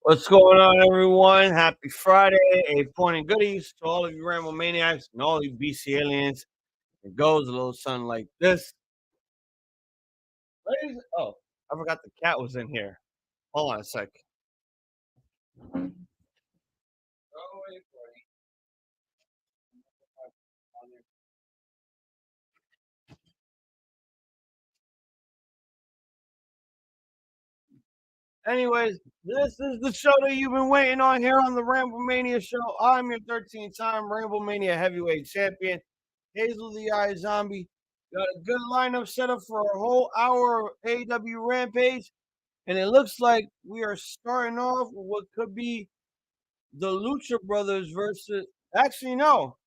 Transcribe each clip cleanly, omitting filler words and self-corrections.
What's going on, everyone? Happy Friday. A point and goodies to all of you Ramblemaniacs and all you BC aliens. It goes a little something like this. Oh, I forgot the cat was in here. Hold on a sec. Anyways, this is the show that you've been waiting on here on the Ramblemania show. I'm your 13th time Ramblemania heavyweight champion, Hazel the iZombie. Got a good lineup set up for a whole hour of AEW Rampage. And it looks like we are starting off with what could be the Lucha Brothers versus. Actually, no.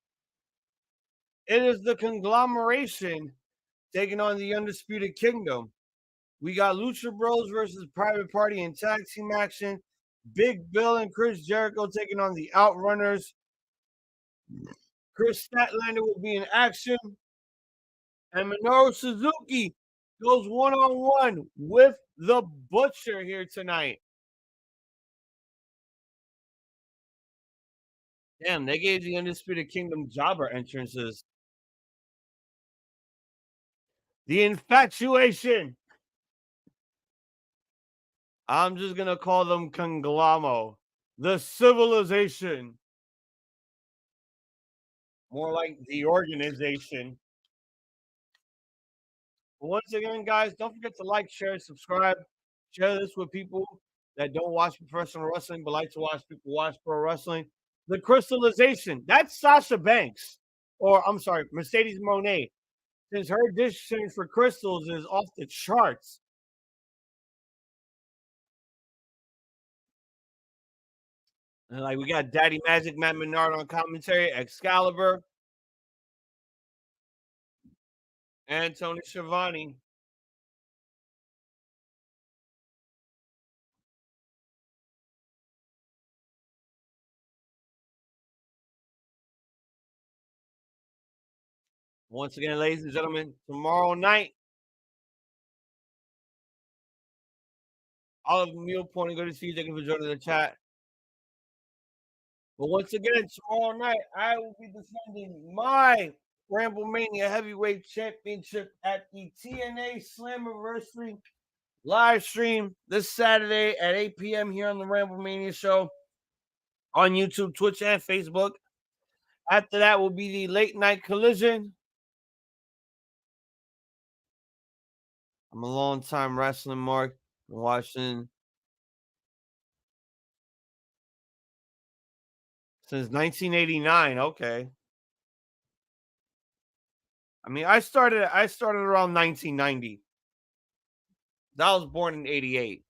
It is the Conglomeration taking on the Undisputed Kingdom. We got Lucha Bros versus Private Party in tag team action. Big Bill and Chris Jericho taking on the Outrunners. Chris Statlander will be in action. And Minoru Suzuki goes one-on-one with the Butcher here tonight. Damn, they gave the Undisputed Kingdom jobber entrances. The Infatuation. I'm just going to call them Conglomero. The Civilization. More like the organization. But once again, guys, don't forget to like, share, subscribe. Share this with people that don't watch professional wrestling but like to watch people watch pro wrestling. The Crystallization. That's Sasha Banks. Or, I'm sorry, Mercedes Moné. Since her addiction for crystals is off the charts. And like we got Daddy Magic, Matt Menard on commentary, Excalibur, and Tony Schiavone. Once again, ladies and gentlemen, tomorrow night, all of you pointing good to see you. Thank you for joining the chat. But once again, tomorrow night, I will be defending my Ramblemania Heavyweight Championship at the TNA Slammiversary live stream this Saturday at 8 p.m. here on the Ramblemania Show on YouTube, Twitch, and Facebook. After that will be the Late Night Collision. I'm a long-time wrestling mark. Watching since 1989. Okay. I mean, I started around 1990. I was born in 88.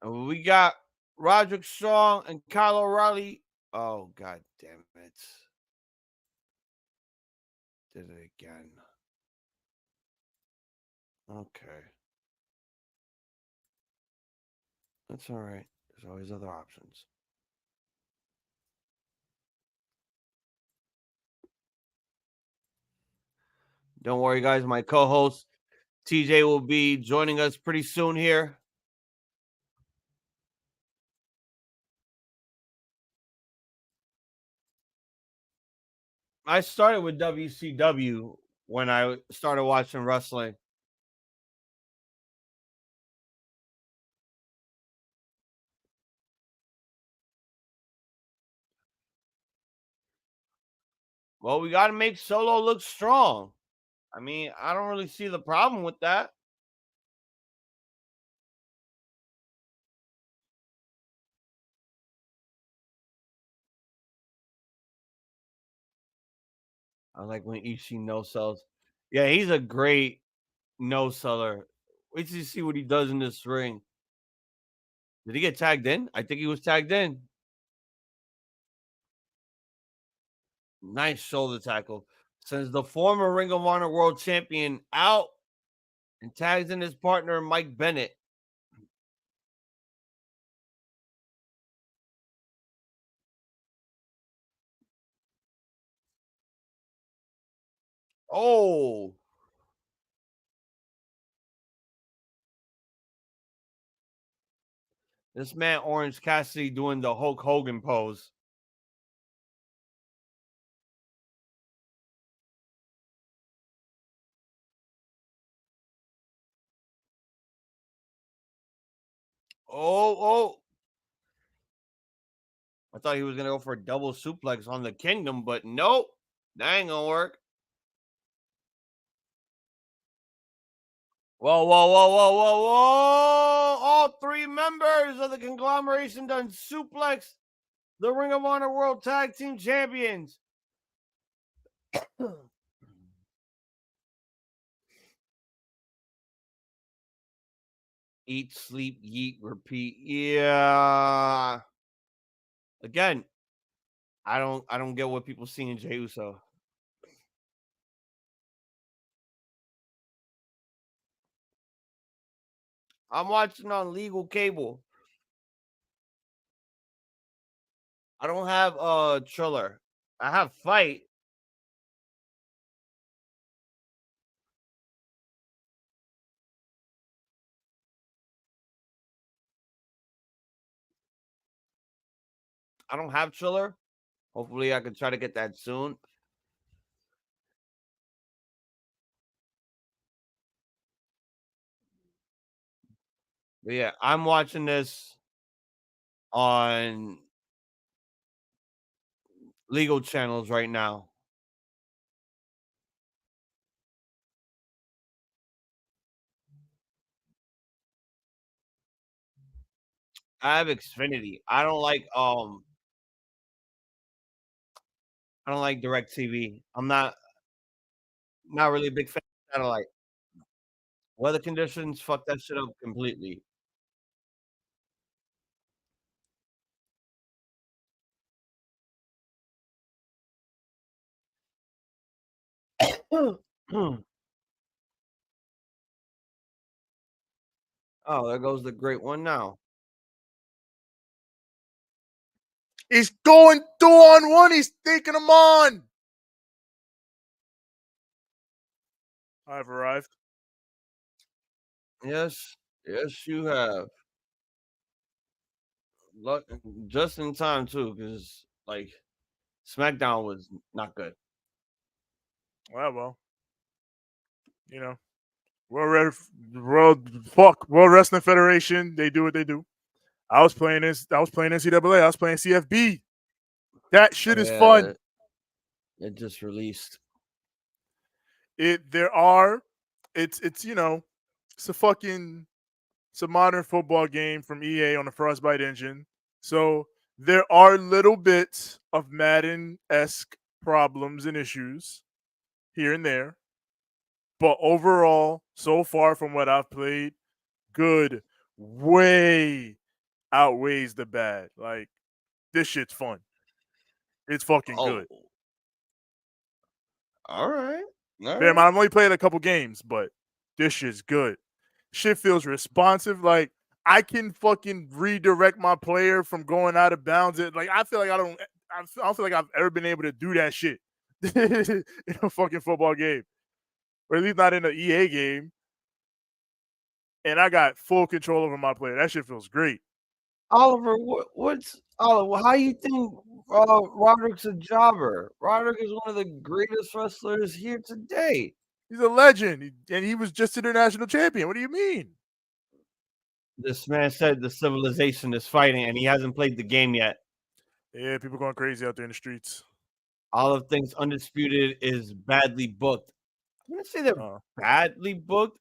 And we got Roderick Strong and Kyle O'Reilly. Oh, god damn it. Did it again. Okay. That's all right. There's always other options. Don't worry, guys. My co-host TJ will be joining us pretty soon here. I started with WCW when I started watching wrestling. Well, we got to make Solo look strong. I mean, I don't really see the problem with that. I like when Ishii no sells. Yeah, he's a great no seller. Wait till you see what he does in this ring. Did he get tagged in? I think he was tagged in. Nice shoulder tackle. Sends the former Ring of Honor World Champion out and tags in his partner, Mike Bennett. Oh. This man, Orange Cassidy, doing the Hulk Hogan pose. Oh. I thought he was going to go for a double suplex on the Kingdom, but nope. That ain't going to work. Whoa. All three members of the Conglomeration done suplex the Ring of Honor World Tag Team Champions. Eat, sleep, yeet, repeat. Yeah. Again, I don't get what people see in Jey Uso. I'm watching on legal cable. I don't have Triller. I have Fight. I don't have Triller. Hopefully I can try to get that soon. But yeah, I'm watching this on legal channels right now. I have Xfinity. I don't like DirecTV. I'm not really a big fan of satellite. Weather conditions fuck that shit up completely. Oh, there goes the great one now. He's going 2-on-1. He's taking him on. I've arrived. Yes, you have. Look, just in time too, because like SmackDown was not good. Well, you know, World Wrestling Federation. They do what they do. I was playing NCAA. I was playing CFB. That shit is fun. It just released. It's a modern football game from EA on the Frostbite engine. So there are little bits of Madden-esque problems and issues here and there. But overall, so far from what I've played, good way outweighs the bad. Like, this shit's fun. It's fucking good. All right. Damn, I've only played a couple games, but this shit's good. Shit feels responsive. Like, I can fucking redirect my player from going out of bounds. I feel like I don't feel like I've ever been able to do that shit in a fucking football game, or at least not in an EA game. And I got full control over my player. That shit feels great. Oliver, what's Oliver? How you think Roderick's a jobber? Roderick is one of the greatest wrestlers here today. He's a legend, and he was just international champion. What do you mean? This man said the civilization is fighting, and he hasn't played the game yet. Yeah, people going crazy out there in the streets. Oliver thinks Undisputed is badly booked. I'm gonna say they're badly booked.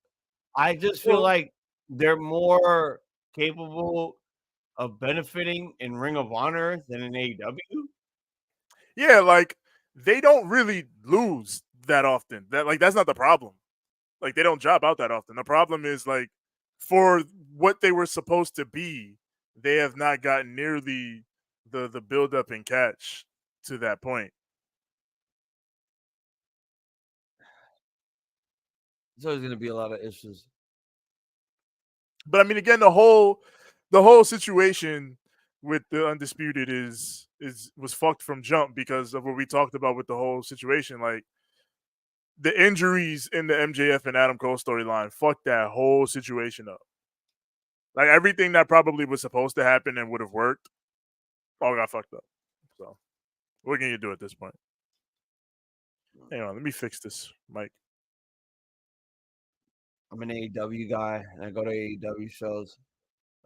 I just feel like they're more capable of benefiting in Ring of Honor than in AEW. Yeah, like they don't really lose that often. That's not the problem. Like, they don't job out that often. The problem is, like, for what they were supposed to be, they have not gotten nearly the build up and catch to that point. There's always going to be a lot of issues. But I mean, again, the whole situation with the Undisputed was fucked from jump because of what we talked about with the whole situation. Like, the injuries in the MJF and Adam Cole storyline fucked that whole situation up. Like everything that probably was supposed to happen and would have worked, all got fucked up. So what can you do at this point? Hang on, let me fix this, Mike. I'm an AEW guy, and I go to AEW shows.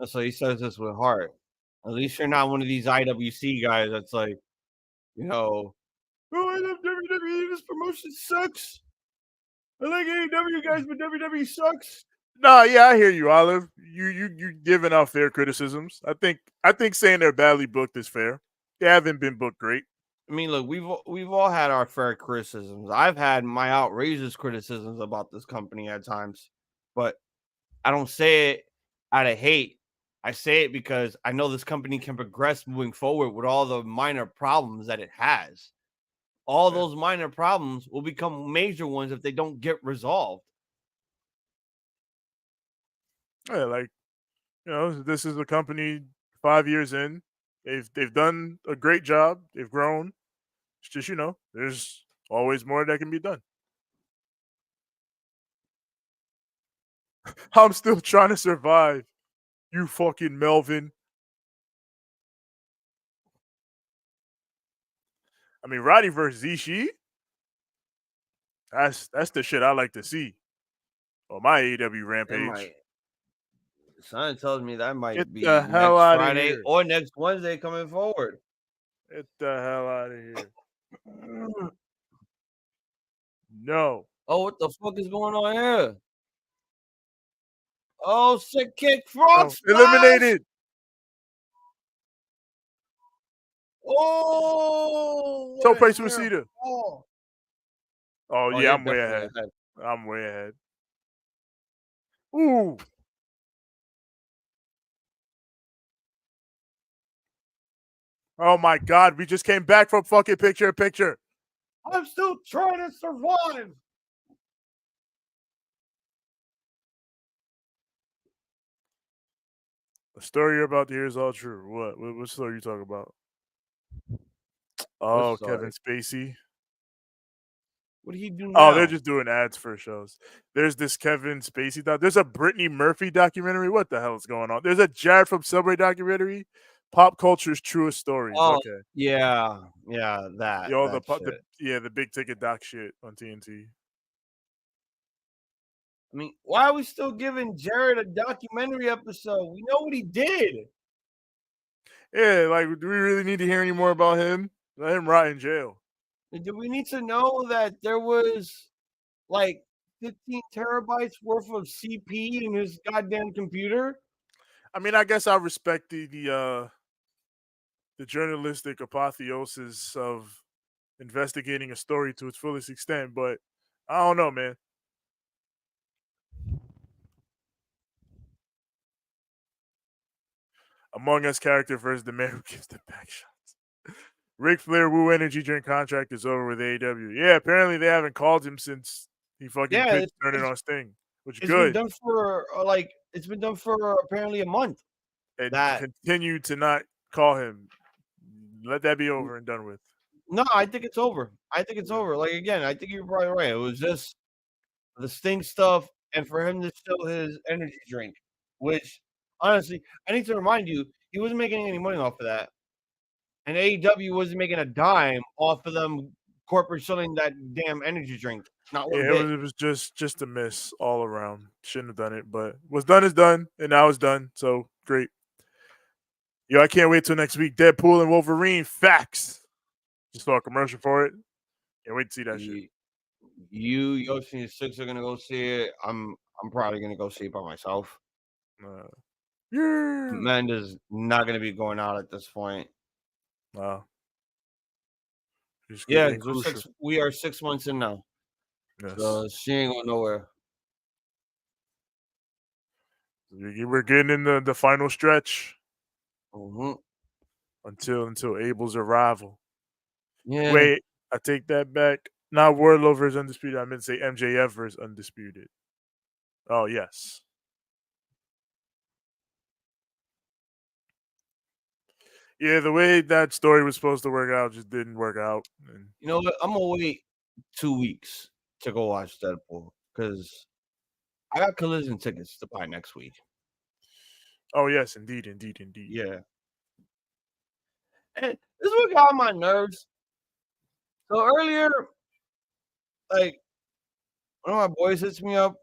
So he says this with heart. At least you're not one of these IWC guys that's like, oh, I love WWE. This promotion sucks. I like AEW guys, but WWE sucks. No, yeah, I hear you, Olive. You giving out fair criticisms. I think saying they're badly booked is fair. They haven't been booked great. I mean, look, we've all had our fair criticisms. I've had my outrageous criticisms about this company at times, but I don't say it out of hate. I say it because I know this company can progress moving forward with all the minor problems that it has. All those minor problems will become major ones if they don't get resolved. Yeah, like, this is a company 5 years in. They've done a great job. They've grown. It's just, there's always more that can be done. I'm still trying to survive. You fucking Melvin. I mean, Roddy versus Ishii. That's the shit I like to see on my AEW Rampage. Son tells me that might Get be the next hell out of Friday here. or next Wednesday coming forward. Get the hell out of here. No. Oh, what the fuck is going on here? Oh, sick kick, frog splash. Eliminated. Oh, So Price Suicida. Oh, yeah, I'm way ahead. I'm way ahead. Ooh. Oh my God, we just came back from fucking picture in picture. I'm still trying to survive. The story you're about to hear is all true. What story are you talking about? Oh, Kevin Spacey. What did he do now? Oh, they're just doing ads for shows. There's this Kevin Spacey There's a Brittany Murphy documentary. What the hell is going on? There's a Jared from Subway documentary. Pop culture's truest stories. Oh, okay. Yeah, that. Yo, that the big ticket doc shit on TNT. I mean, why are we still giving Jared a documentary episode? We know what he did. Yeah, like, do we really need to hear any more about him? Let him rot in jail. Do we need to know that there was like 15 terabytes worth of CP in his goddamn computer? I mean, I guess I respect the journalistic apotheosis of investigating a story to its fullest extent, but I don't know, man. Among Us character versus the man who gives the back shots. Ric Flair Woo Energy Drink contract is over with AEW. Yeah, apparently they haven't called him since he fucking pitched turning on Sting, which is good. Been done for it's been done for apparently a month. And continue to not call him. Let that be over and done with. No, I think it's over. I think it's over. Like, again, I think you're probably right. It was just the Sting stuff and for him to steal his energy drink, which honestly, I need to remind you, he wasn't making any money off of that. And AEW wasn't making a dime off of them corporate selling that damn energy drink. Not one bit. It was just a miss all around. Shouldn't have done it, but what's done is done, and now it's done. So great. Yo, I can't wait till next week. Deadpool and Wolverine. Facts. Just saw a commercial for it. Can't wait to see that shit. You, Yoshi, and Six are gonna go see it. I'm probably gonna go see it by myself. Yeah. Amanda's not gonna be going out at this point. Wow. Yeah, we are 6 months in now. Yes. So she ain't going nowhere. We're getting in the final stretch. Mm-hmm. Until Abel's arrival. Yeah. Wait, I take that back. Not Wardlow versus Undisputed. I meant to say MJF versus Undisputed. Oh, yes. Yeah, the way that story was supposed to work out just didn't work out. You know what? I'm going to wait 2 weeks. to go watch Deadpool because I got Collision tickets to buy next week. Oh yes, indeed. Yeah. And this is what got on my nerves. So earlier, like, one of my boys hits me up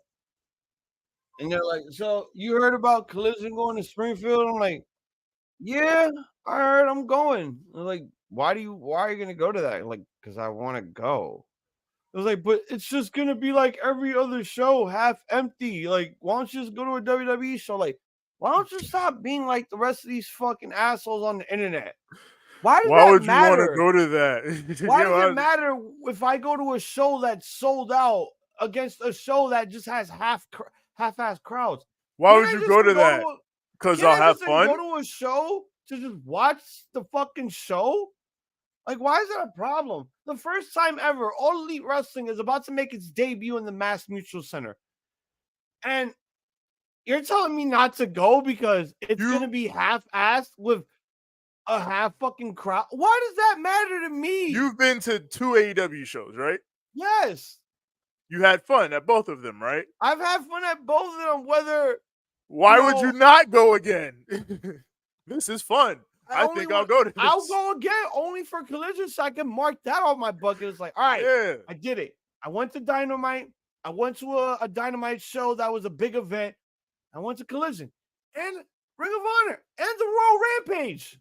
and they're like, "So you heard about Collision going to Springfield?" I'm like, "Yeah, I heard. I'm going." They're like, why are you gonna go to that? I'm like, because I want to go. I was like, but it's just gonna be like every other show, half empty. Like, why don't you just go to a WWE show? Like, why don't you stop being like the rest of these fucking assholes on the internet? Why does Why that would you want to matter? go to that? Why does it matter if I go to a show that's sold out against a show that just has half-ass crowds? Why would you go to that? Because Can't I'll I have just fun. go to a show to just watch the fucking show? Like, why is that a problem? The first time ever, All Elite Wrestling is about to make its debut in the Mass Mutual Center. And you're telling me not to go because it's going to be half-assed with a half fucking crowd? Why does that matter to me? You've been to 2 AEW shows, right? Yes. You had fun at both of them, right? I've had fun at both of them, whether... Why would you not go again? This is fun. I think I'll go to this. I'll go again, only for Collision, so I can mark that off my bucket. It's like, all right, Yeah. I did it. I went to Dynamite. I went to a Dynamite show that was a big event. I went to Collision and Ring of Honor and the Royal Rampage.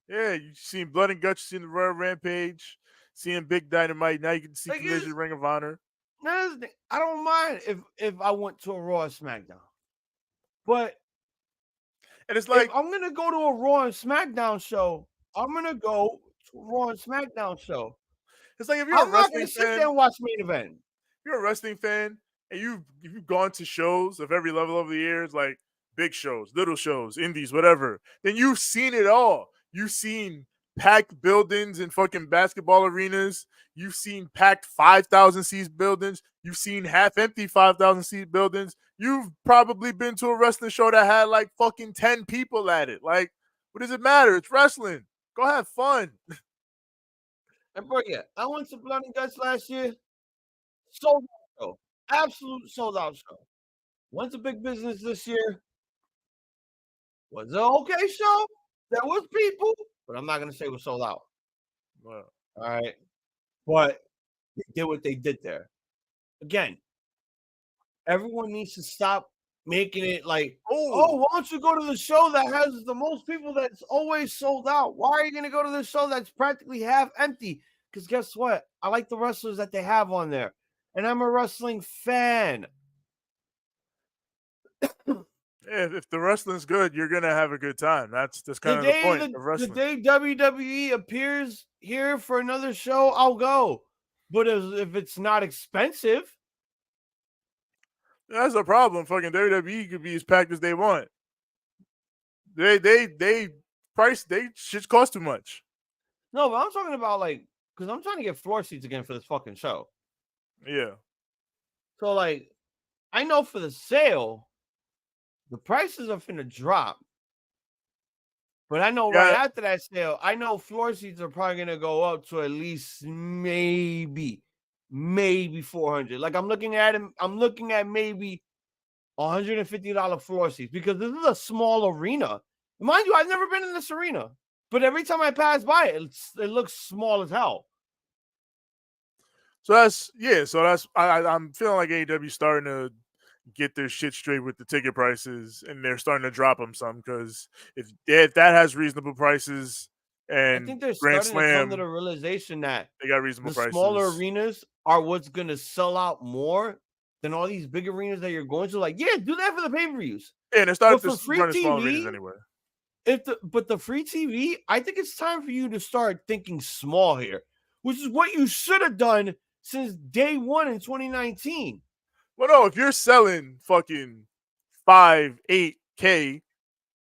Yeah, you've seen Blood and Guts, you've seen the Royal Rampage, seeing Big Dynamite. Now you can see like Collision, Ring of Honor. I don't mind if I went to a Raw or SmackDown. But and it's like, if I'm going to go to a Raw and SmackDown show, I'm going to go to a Raw and SmackDown show. It's like if you're a wrestling fan, sit there and watch main event. If you're a wrestling fan and you've gone to shows of every level over the years, like big shows, little shows, indies, whatever, then you've seen it all. You've seen packed buildings in fucking basketball arenas. You've seen packed 5,000 seat buildings. You've seen half empty 5,000 seat buildings. You've probably been to a wrestling show that had like fucking 10 people at it. Like, what does it matter? It's wrestling. Go have fun. And bro, yeah, I went to Blood and Guts last year. Sold out show. Absolute sold out show. Went to Big Business this year. Was it an okay show? There was people, but I'm not going to say it was sold out. Wow. All right. But they did what they did there. Again, everyone needs to stop making it like, oh, why don't you go to the show that has the most people that's always sold out? Why are you going to go to the show that's practically half empty? Because guess what? I like the wrestlers that they have on there. And I'm a wrestling fan. If the wrestling's good, you're gonna have a good time. That's kind of the point of wrestling. The day WWE appears here for another show, I'll go. But if it's not expensive, that's a problem. Fucking WWE could be as packed as they want. They shit cost too much. No, but I'm talking about like, because I'm trying to get floor seats again for this fucking show. Yeah. So like, I know for the sale, the prices are finna drop. But I know right after that sale, I know floor seats are probably gonna go up to at least maybe 400. Like I'm looking at maybe $150 floor seats because this is a small arena. Mind you, I've never been in this arena, but every time I pass by it, it looks small as hell. So I'm feeling like AEW starting to get their shit straight with the ticket prices, and they're starting to drop them some because if that has reasonable prices, and I think they're Grand starting Slam, to come to the realization that they got reasonable prices. Smaller arenas are what's gonna sell out more than all these big arenas that you're going to. Like, yeah, do that for the pay-per-views. Yeah, and they're starting to free TV anyway. But the free TV, I think it's time for you to start thinking small here, which is what you should have done since day one in 2019. Well, no, if you're selling fucking 5-8K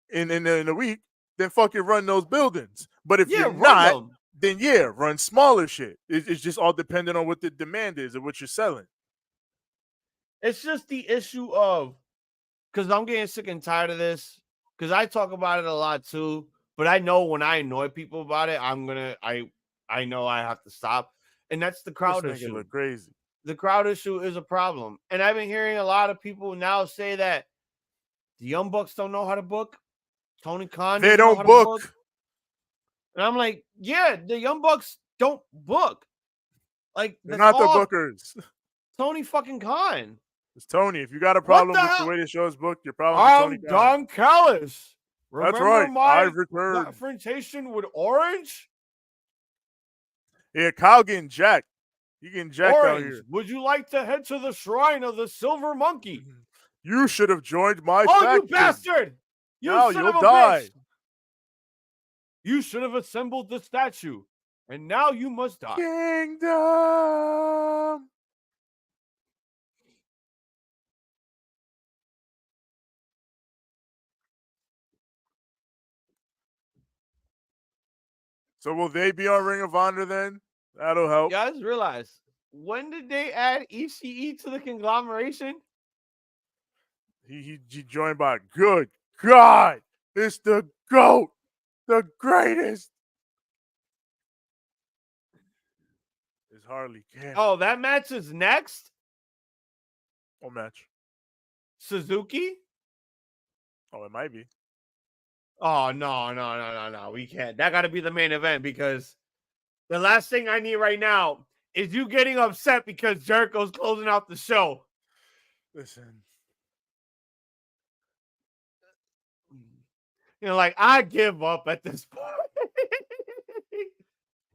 in a week, then fucking run those buildings. But if you're not, then run smaller shit. It's just all dependent on what the demand is and what you're selling. It's just the issue of, because I'm getting sick and tired of this, because I talk about it a lot too, but I know when I annoy people about it, I know I have to stop. And that's the crowd issue. Look crazy. the crowd issue is a problem. And I've been hearing a lot of people now say that the Young Bucks don't know how to book. Tony Khan They doesn't know don't how book. to book. And I'm like, yeah, the Young Bucks don't book. Like, They're that's not the all bookers. Tony fucking Khan. It's Tony. If you got a problem with the hell? way the show is booked, your problem with Tony I'm Khan. Don Callis. That's Remember right. my I've returned. confrontation with Orange? Yeah, Kyle getting jacked. You getting jacked out Orange, here. would you like to head to the shrine of the Silver Monkey? You should have joined my Oh, faction. you bastard! You Now son you'll of a die. bitch! You should have assembled the statue, and now you must die. Kingdom. So will they be on Ring of Honor then? That'll help. You guys realize, when did they add ECE to the conglomeration? He joined by good God. It's the GOAT. The greatest. It's Harley Cameron. Oh, that match is next? What match? Suzuki? Oh, it might be. Oh, no. We can't. That got to be the main event, because the last thing I need right now is you getting upset because Jericho's closing out the show. Listen. You know, like, I give up at this point.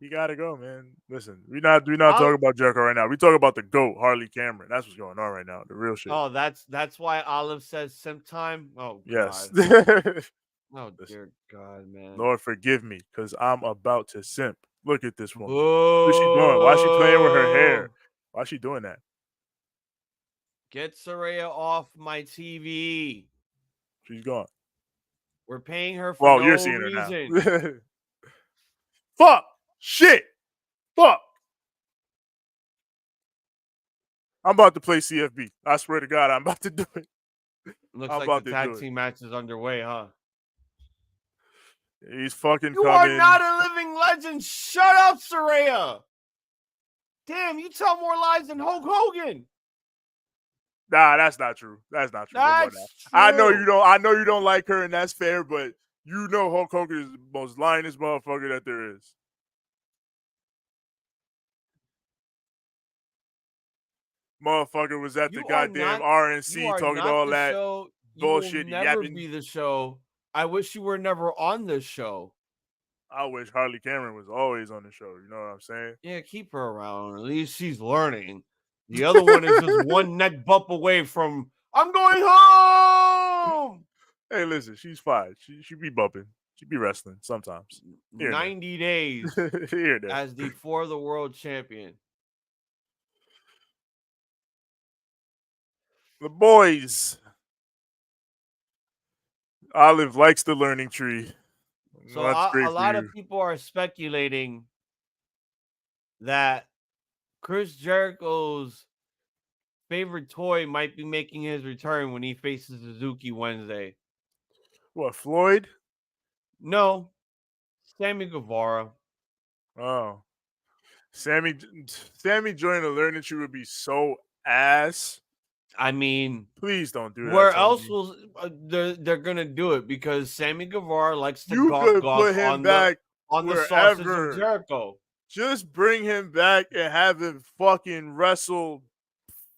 You gotta go, man. Listen, we're not talking about Jericho right now. We talk about the GOAT, Harley Cameron. That's what's going on right now. The real shit. Oh, that's why Olive says simp time. Oh, yes. God. Oh, dear God, man. Lord, forgive me, because I'm about to simp. Look at this woman. Whoa. What's she doing? Why is she playing with her hair? Why is she doing that? Get Saraya off my TV. She's gone. We're paying her for no you're seeing reason. her now. Fuck. Shit. Fuck. I'm about to play CFB. I swear to God, I'm about to do it. Looks like the tag team match is underway, huh? He's fucking You coming. are not a living legend. Shut up, Saraya. Damn, you tell more lies than Hulk Hogan. Nah, that's not true. That's not true. That's true. I know you don't like her, and that's fair, but you know Hulk Hogan is the most lyingest motherfucker that there is. Motherfucker was at the goddamn RNC talking all that bullshit. You will never be the show. I wish you were never on this show. I wish Harley Cameron was always on the show. You know what I'm saying? Yeah, keep her around. At least she's learning. The other one is just one neck bump away from, I'm going home. Hey, listen, she's fine. She be bumping. She be wrestling sometimes. 90 days Here as the For the World champion. The boys. Olive likes the learning tree. So a lot of people are speculating that Chris Jericho's favorite toy might be making his return when he faces Suzuki Wednesday. What, Floyd? No, Sammy Guevara. Oh. Sammy joining the learning tree would be so ass. I mean, please don't do that. Where else will they're gonna do it? Because Sammy Guevara likes to golf on the sausage of Jericho. Just bring him back and have him fucking wrestle.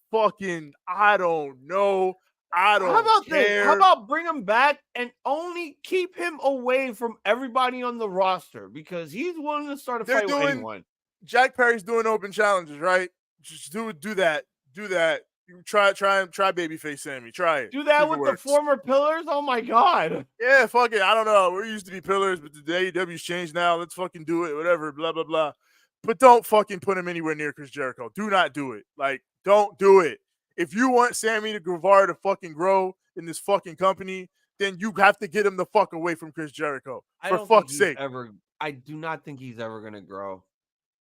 Fucking, I don't know. I don't care. How about bring him back and only keep him away from everybody on the roster, because he's willing to start a fight with anyone. Jack Perry's doing open challenges, right? Just do that. Do that. Try babyface Sammy. Try it. Do that with the former pillars? Oh my God. Yeah, fuck it. I don't know. We used to be pillars, but the AEW's changed now. Let's fucking do it. Whatever. Blah, blah, blah. But don't fucking put him anywhere near Chris Jericho. Do not do it. Like, don't do it. If you want Sammy Guevara to fucking grow in this fucking company, then you have to get him the fuck away from Chris Jericho. For fuck's sake. I do not think he's ever going to grow.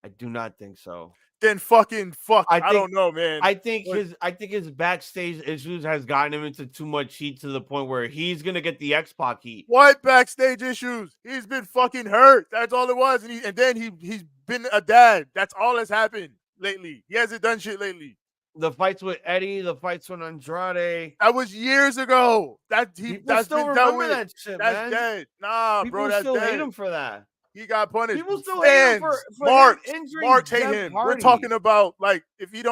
I do not think so. Then fucking fuck. I don't know, man. I think his backstage issues has gotten him into too much heat to the point where he's gonna get the X-Pac heat. What backstage issues? He's been fucking hurt. That's all it was. And then he's been a dad. That's all that's happened. lately. He hasn't done shit lately. The fights with Eddie, the fights with Andrade. That was years ago. People still remember that shit, that's man. dead. Nah, People bro, that's still dead. hate him for that. He got punished. People still hate him for him injuring Mark hate Jeff him. Hardy. We're talking about like if he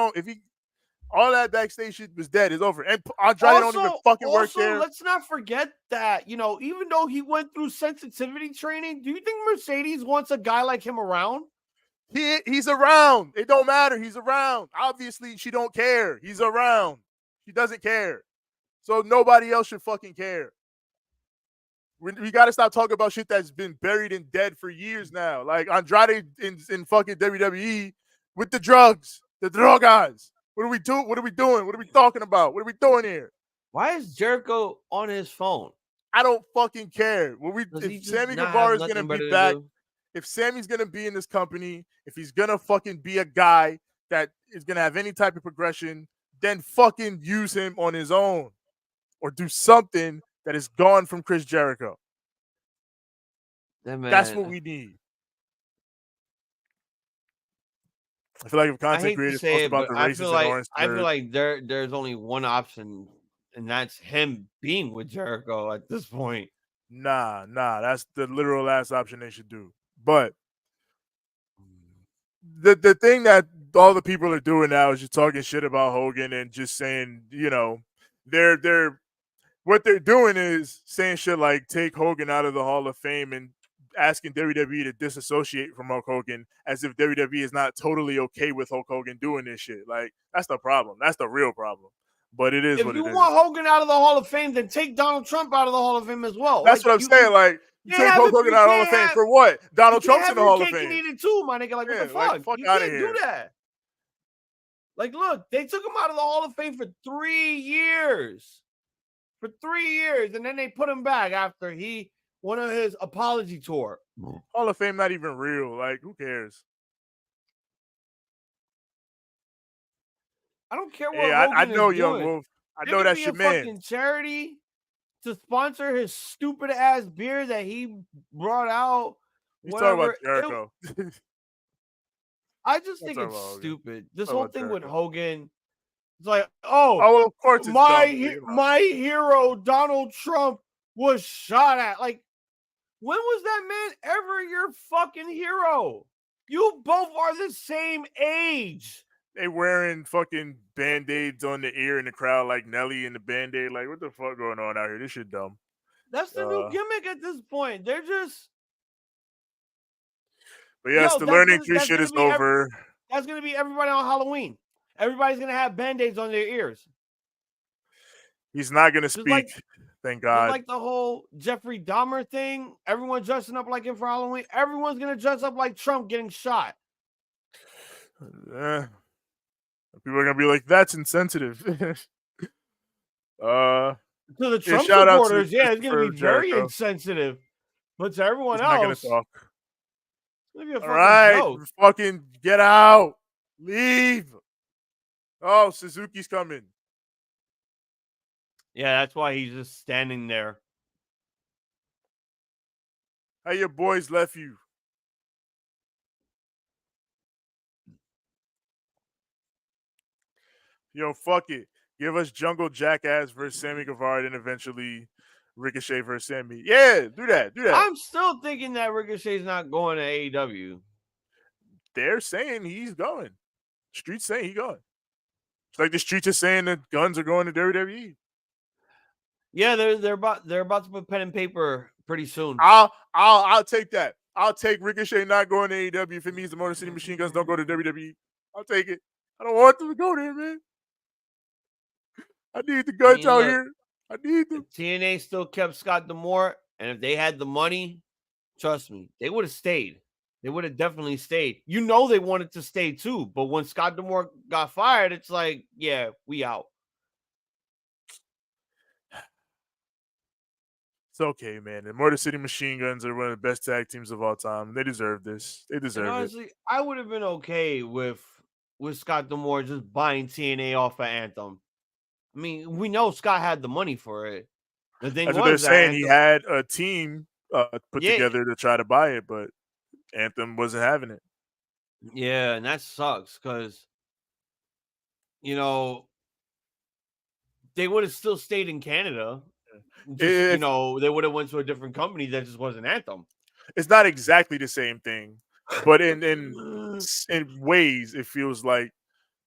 all that backstage shit was dead. It's over. And Andrade don't even fucking work there. Let's not forget that, even though he went through sensitivity training, do you think Mercedes wants a guy like him around? He's around. It don't matter. He's around. Obviously, she don't care. He's around. She doesn't care. So nobody else should fucking care. We got to stop talking about shit that's been buried and dead for years now. Like Andrade in fucking WWE with the drugs, the drogas. What are we doing? What are we doing? What are we talking about? What are we doing here? Why is Jericho on his phone? I don't fucking care. If Sammy Guevara is going to be back, if Sammy's going to be in this company, if he's going to fucking be a guy that is going to have any type of progression, then fucking use him on his own or do something that is gone from Chris Jericho. That's what we need. I feel like if content creators post about the races in Orange, I feel like there's only one option, and that's him being with Jericho at this point. Nah, that's the literal last option they should do. But the thing that all the people are doing now is just talking shit about Hogan and just saying, they're what they're doing is saying shit like take Hogan out of the Hall of Fame and asking WWE to disassociate from Hulk Hogan as if WWE is not totally okay with Hulk Hogan doing this shit. Like, that's the problem. That's the real problem. But it is what it is. If you want Hogan out of the Hall of Fame, then take Donald Trump out of the Hall of Fame as well. That's what I'm saying. Like, you take Hulk Hogan out of the Hall of Fame for what? Donald Trump's in the Hall of Fame. You need it too, my nigga. Like, what the fuck? Fuck you out can't of here. do that. Like, look, they took him out of the Hall of Fame for 3 years. For 3 years, and then they put him back after he went on his apology tour. Hall of Fame not even real. Like, who cares? I don't care what Hogan I know, is Young doing. Wolf. I know that's your man. Fucking charity to sponsor his stupid ass beer that he brought out. He's talking about Jericho. I just think it's stupid. This whole thing with Hogan. It's like, well, of course, it's my hero Donald Trump was shot at. Like, when was that man ever your fucking hero? You both are the same age. They wearing fucking Band-Aids on the ear in the crowd like Nelly and the Band-Aid. Like, what the fuck going on out here? This shit dumb. That's the new gimmick at this point. They're just... But yes, the learning tree shit is over. That's going to be everybody on Halloween. Everybody's going to have Band-Aids on their ears. He's not going to speak, thank God. Like the whole Jeffrey Dahmer thing. Everyone dressing up like him for Halloween. Everyone's going to dress up like Trump getting shot. People are going to be like, that's insensitive. To the Trump supporters, it's going to be very insensitive. But to everyone else, not going to talk. All right, fucking get out. Leave. Oh, Suzuki's coming. Yeah, that's why he's just standing there. How your boys left you? Yo, fuck it. Give us Jungle Jackass versus Sammy Guevara and eventually Ricochet versus Sammy. Yeah, do that. I'm still thinking that Ricochet's not going to AEW. They're saying he's going. Street's saying he's going. It's like the Streets are saying that Guns are going to WWE. Yeah, they're about to put pen and paper pretty soon. I'll take that. I'll take Ricochet not going to AEW if it means the Motor City Machine Guns don't go to WWE. I'll take it. I don't want them to go there, man. I need the Guns out here. I need them. TNA still kept Scott D'Amore, and if they had the money, trust me, they would have stayed. They would have definitely stayed. You know they wanted to stay too, but when Scott D'Amore got fired, it's like, yeah, we out. It's okay, man. The Motor City Machine Guns are one of the best tag teams of all time. They deserve this. They deserve honestly, I would have been okay with Scott D'Amore just buying TNA off of Anthem. I mean, we know Scott had the money for it. The thing That's what they're saying. He had a team put together to try to buy it, but Anthem wasn't having it. Yeah, and that sucks because you know they would have still stayed in Canada. Just If they would have went to a different company that just wasn't Anthem. it's not exactly the same thing, but in ways it feels like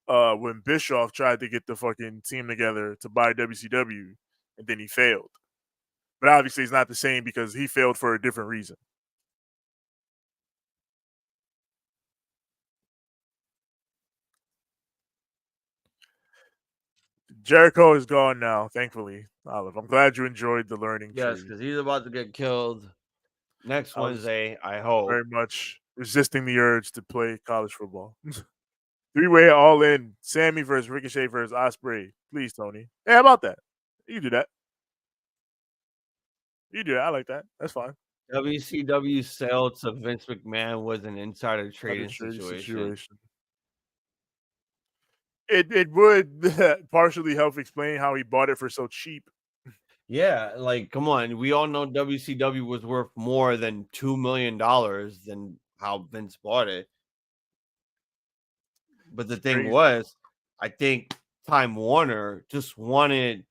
when Bischoff tried to get the fucking team together to buy WCW and then he failed. But obviously it's not the same because he failed for a different reason. Jericho is gone now, thankfully. Olive, I'm glad you enjoyed the learning Yes, tree. because he's about to get killed next I was Wednesday. I hope. very much resisting the urge to play college football. Three-way all in. Sammy versus Ricochet versus Osprey. Please, Tony. Hey, how about that? You do that. You do that. I like that. That's fine. WCW sale to Vince McMahon was an insider Not a trading trading situation. situation. It would partially help explain how he bought it for so cheap. Yeah, like come on, we all know WCW was worth more than $2 million than how Vince bought it. But the It's thing crazy. was, I think Time Warner just wanted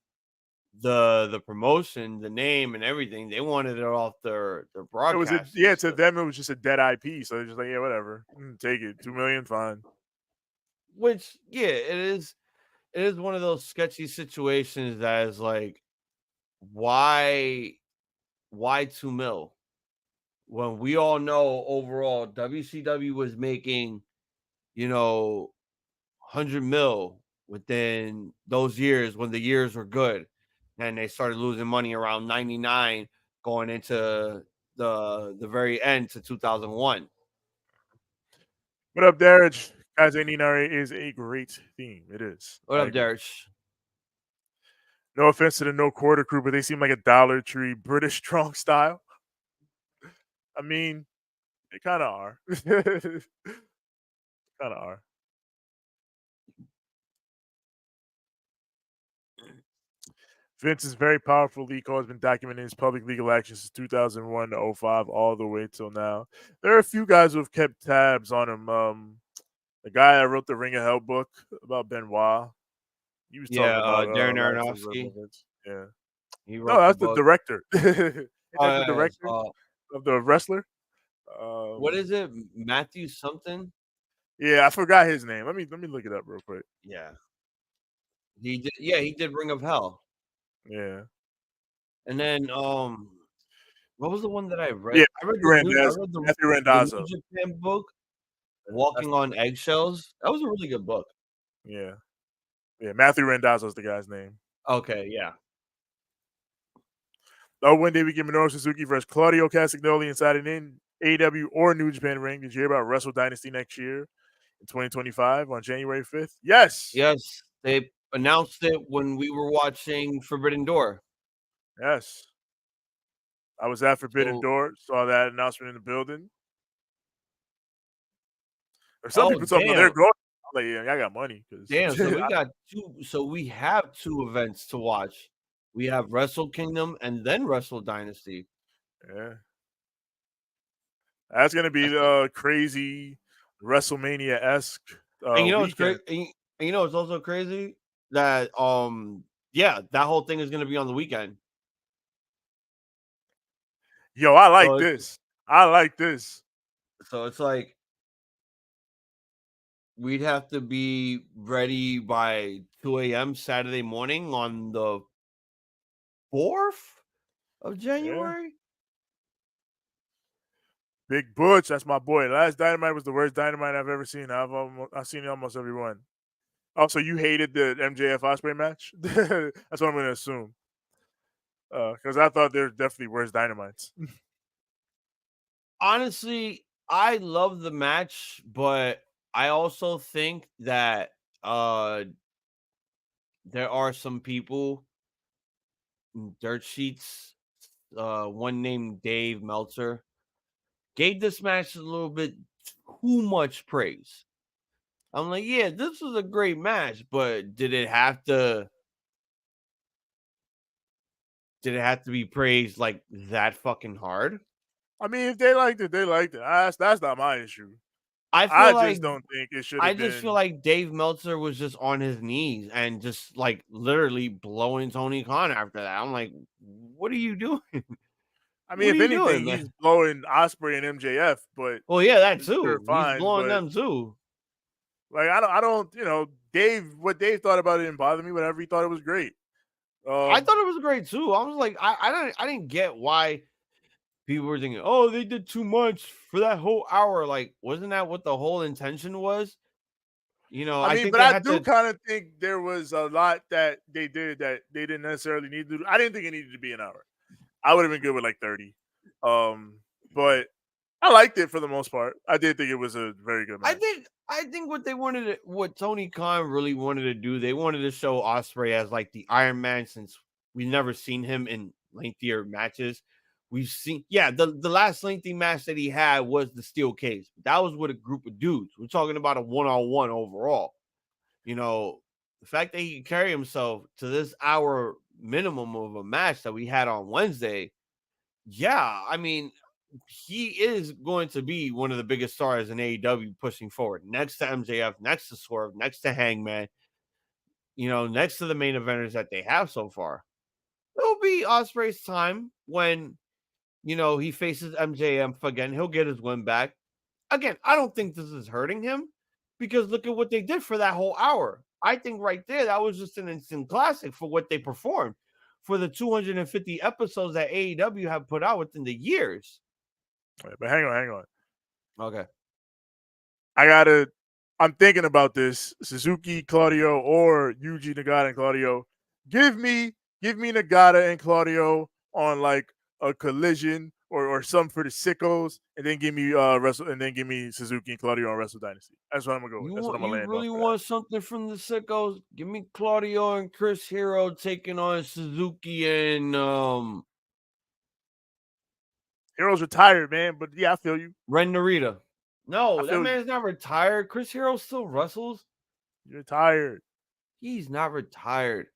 the promotion, the name, and everything. They wanted it off their It was broadcast to system, them it was just a dead IP. So they're just like, yeah, whatever. Take it. 2 million, fine. which yeah, it is. It is one of those sketchy situations that is like, why 2 mil when we all know overall WCW was making 100 mil within those years when the years were good, and they started losing money around 99 going into the very end to 2001. What up, Darich? Guys, Ninare is a great theme. It is. What I up, agree. Derek? No offense to the No Quarter crew, but they seem like a Dollar Tree British strong style. I mean, they kind of are. Kind of are. Vince's very powerful legal has been documenting his public legal actions since 2001 to '05 all the way till now. There are a few guys who have kept tabs on him. The guy that wrote the Ring of Hell book about Benoit, he was Yeah, talking about Darren a lot of stuff about Aronofsky. Vince. Yeah. He No, wrote the that's the book. director. Ain't Oh, that the yeah, director of the wrestler? what Um, is it? Matthew something? yeah, I forgot his name. Let me look it up real quick. Yeah, he did. Yeah, he did Ring of Hell. Yeah. And then, what was the one that I Yeah, read? I read Matthew the New Randazzo. Japan book, That's Walking the on Eggshells. That was a really good book. yeah. Yeah, Matthew Randazzo is the guy's name. Okay, yeah. Oh, when did we get Minoru Suzuki versus Claudio Castagnoli inside an AEW or New Japan ring? Did you hear about Wrestle Dynasty next year in 2025 on January 5th? Yes. Yes, they announced it when we were watching Forbidden Door. Yes. I was at Forbidden So, Door, saw that announcement in the building. Or some oh people talking about they're damn, going. I'm like, yeah, I got money because damn. So we got two. So we have two events to watch. We have Wrestle Kingdom and then Wrestle Dynasty. yeah, that's gonna be That's the crazy WrestleMania esque And you know it's weekend. crazy. And you know it's also crazy that yeah, that whole thing is gonna be on the weekend. Yo, I like So it's this. I like this. like we'd have to be ready by 2 a.m. Saturday morning on the 4th of Yeah. January. Big Butch, that's my boy. Last Dynamite was the worst Dynamite I've ever seen. I've seen almost every one. Also, you hated the MJF Osprey match. That's what I'm gonna assume. Because I thought they're definitely worse Dynamites. Honestly, I love the match, but I also think that there are some people, dirt sheets, one named Dave Meltzer, gave this match a little bit too much praise. I'm like, yeah, this was a great match, but did it have to be praised like that fucking hard? I mean, if they liked it, they liked it. That's not my issue. I just don't think it should I have just feel been. like Dave Meltzer was just on his knees and just like literally blowing Tony Khan after that. I'm like, what are you doing? I mean, What are if you anything, doing, he's man? blowing Osprey and MJF, but Well, yeah, that sure, too. He's fine. blowing But them too. like, I don't, what Dave thought about it didn't bother me. Whatever, he thought it was great. I thought it was great too. I was like, I didn't get why people were thinking, oh, they did too much for that whole hour. Like, wasn't that what the whole intention was? I I mean, think but they I had do to. kind of think there was a lot that they did that they didn't necessarily need to do. I didn't think it needed to be an hour. I would have been good with like 30. But I liked it for the most part. I did think it was a very good match. I think what Tony Khan really wanted to do, they wanted to show Osprey as like the Iron Man since we've never seen him in lengthier matches. We've seen, yeah, the last lengthy match that he had was the steel cage. That was with a group of dudes. We're talking about a one-on-one overall. The fact that he can carry himself to this hour minimum of a match that we had on Wednesday, yeah, I mean, he is going to be one of the biggest stars in AEW pushing forward, next to MJF, next to Swerve, next to Hangman, next to the main eventers that they have so far. It'll be Osprey's time when, he faces MJF again. He'll get his win back. Again, I don't think this is hurting him because look at what they did for that whole hour. I think right there, that was just an instant classic for what they performed for the 250 episodes that AEW have put out within the years. But hang on. Okay. I'm thinking about this. Suzuki, Claudio, or Yuji, Nagata, and Claudio. Give me Nagata and Claudio on like a collision or some for the sickos, and then give me Suzuki and Claudio on Wrestle Dynasty. That's what I'm gonna go with. That's what I'm gonna You land on really for that. want something from the sickos? Give me Claudio and Chris Hero taking on Suzuki and Hero's retired, man, but yeah, I feel you. Ren Narita. No, I that feel man's not retired. Chris Hero still wrestles. you're tired. He's not retired.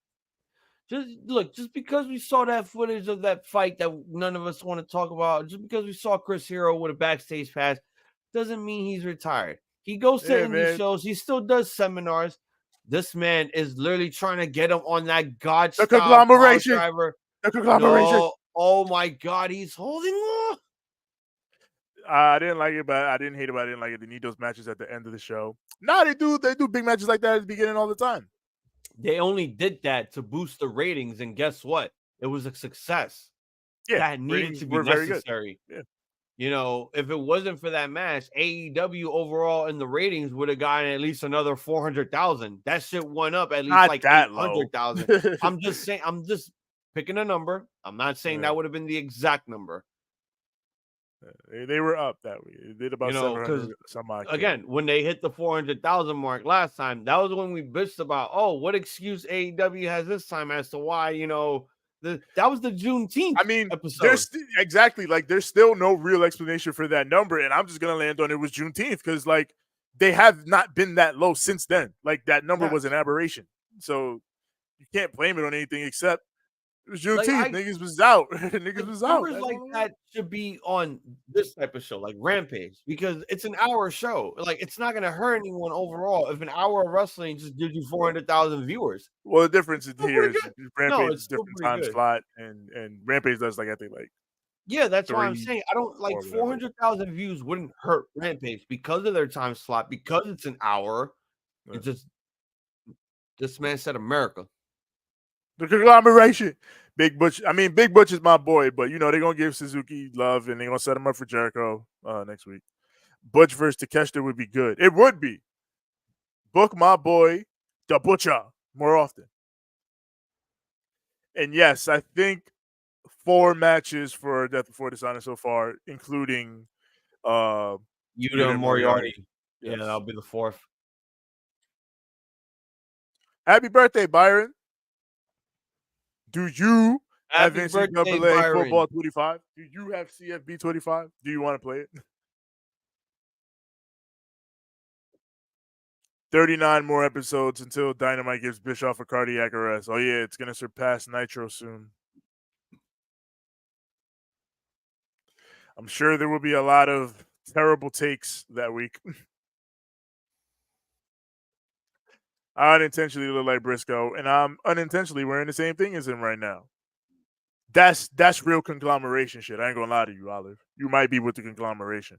Just because we saw that footage of that fight that none of us want to talk about, just because we saw Chris Hero with a backstage pass, doesn't mean he's retired. He goes to indie shows. He still does seminars. This man is literally trying to get him on that God The style conglomeration. driver. The conglomeration. No, oh my God, he's holding on. I didn't like it, but I didn't hate it. But I didn't like it. They need those matches at the end of the show. No, they do. They do big matches like that at the beginning all the time. They only did that to boost the ratings, and guess what? It was a success. Yeah, that needed to be necessary. Yeah. If it wasn't for that match, AEW overall in the ratings would have gotten at least another 400,000. That shit went up at least Not like that 800,000. I'm just saying, I'm just picking a number. I'm not saying that would have been the exact number. They were up that week. They did about 700 some odd. Again, when they hit the 400,000 mark last time, that was when we bitched about, what excuse AEW has this time as to why, that was the Juneteenth. I mean, episode. There's still no real explanation for that number, and I'm just gonna land on it was Juneteenth because like they have not been that low since then. Like that number was an aberration, so you can't blame it on anything except it was Juneteenth. Niggas was out. Niggas was out. Numbers like that should be on this type of show, like Rampage, because it's an hour show. Like it's not gonna hurt anyone overall if an hour of wrestling just gives you 400,000 viewers. Well, the difference here is Rampage is different time good. slot, and Rampage does like I think like that's why I'm saying I don't like 400,000 views wouldn't hurt Rampage because of their time slot because it's an hour. Yeah. It's just this man said America. The conglomeration. Big Butch is my boy, but they're gonna give Suzuki love and they're gonna set him up for Jericho next week. Butch versus Takeshita would be good. It would be. Book my boy, the Butcher, more often. And yes, I think 4 matches for Death Before Dishonor so far, including Yuta and Moriarty. Yes. Yeah, that'll be the 4th. Happy birthday, Byron. Do you have NCAA Football 25? Do you have CFB 25? Do you want to play it? 39 more episodes until Dynamite gives Bischoff a cardiac arrest. Oh, yeah, it's going to surpass Nitro soon. I'm sure there will be a lot of terrible takes that week. I unintentionally look like Briscoe, and I'm unintentionally wearing the same thing as him right now. That's real conglomeration shit. I ain't gonna lie to you, Olive. You might be with the conglomeration.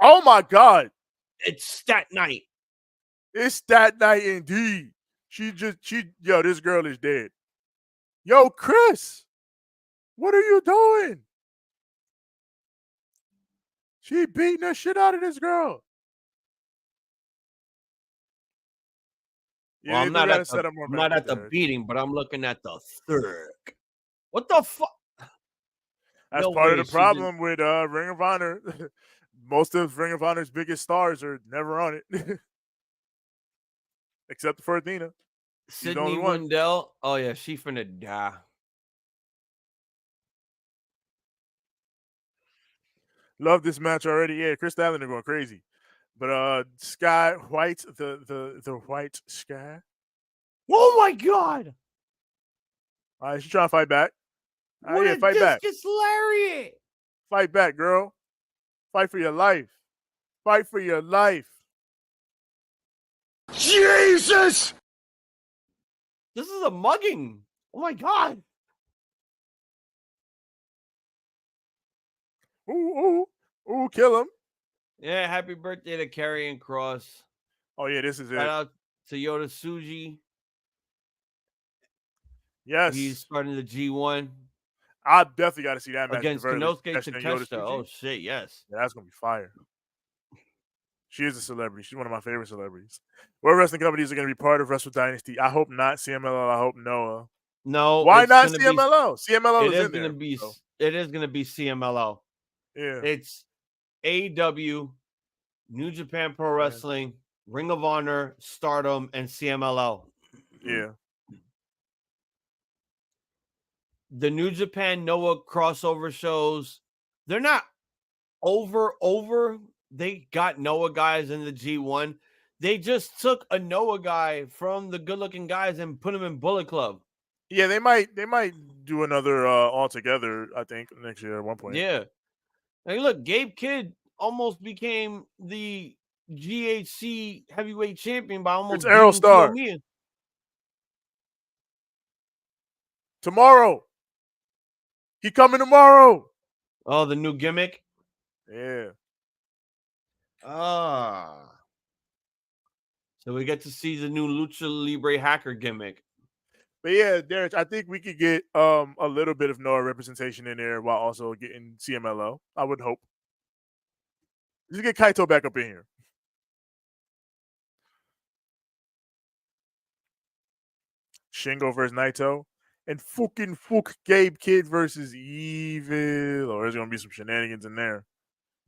Oh my God. It's stat night. It's that night indeed. Yo, this girl is dead. Yo, Chris, what are you doing? She beating the shit out of this girl. Well, I'm not at the beating, but I'm looking at the third. What the fuck? That's part of the problem with Ring of Honor. Most of Ring of Honor's biggest stars are never on it. Except for Athena. Sydney Wendell. Oh, yeah, she finna die. Love this match already. Yeah, Chris Statlander going crazy. But Sky White, the White Sky. Oh my God! All right, she's trying to fight back. What a fight back. discus lariat! Fight back, girl. Fight for your life. Fight for your life. Jesus! This is a mugging. Oh my God. Ooh, kill him. Yeah, happy birthday to Karrion Kross. Oh, yeah, this is Shout out to Yoda Tsuji. Yes. He's starting the G1. I definitely got to see that match. Against Konosuke Takeshita. Oh, shit, yes. Yeah, that's going to be fire. She is a celebrity. She's one of my favorite celebrities. What wrestling companies are going to be part of Wrestle Dynasty? I hope not CMLL. I hope Noah. No. Why not CMLL? CMLL is in there. It is going to be CMLL. Yeah. It's AEW, New Japan Pro Wrestling, Ring of Honor, Stardom, and CMLL. Yeah. The New Japan Noah crossover shows, they're not over. They got Noah guys in the G1. They just took a Noah guy from the good-looking guys and put him in Bullet Club. Yeah, they might do another all together, I think, next year at one point. Yeah. Hey, look, Gabe Kidd almost became the GHC heavyweight champion by almost beating Aerostar. Tomorrow. He coming tomorrow. Oh, the new gimmick? Yeah. So we get to see the new Lucha Libre hacker gimmick. But yeah, Derek, I think we could get a little bit of Noah representation in there while also getting CMLL. I would hope. Just get Kaito back up in here. Shingo versus Naito. And fucking Gabe Kidd versus Evil. Or there's going to be some shenanigans in there.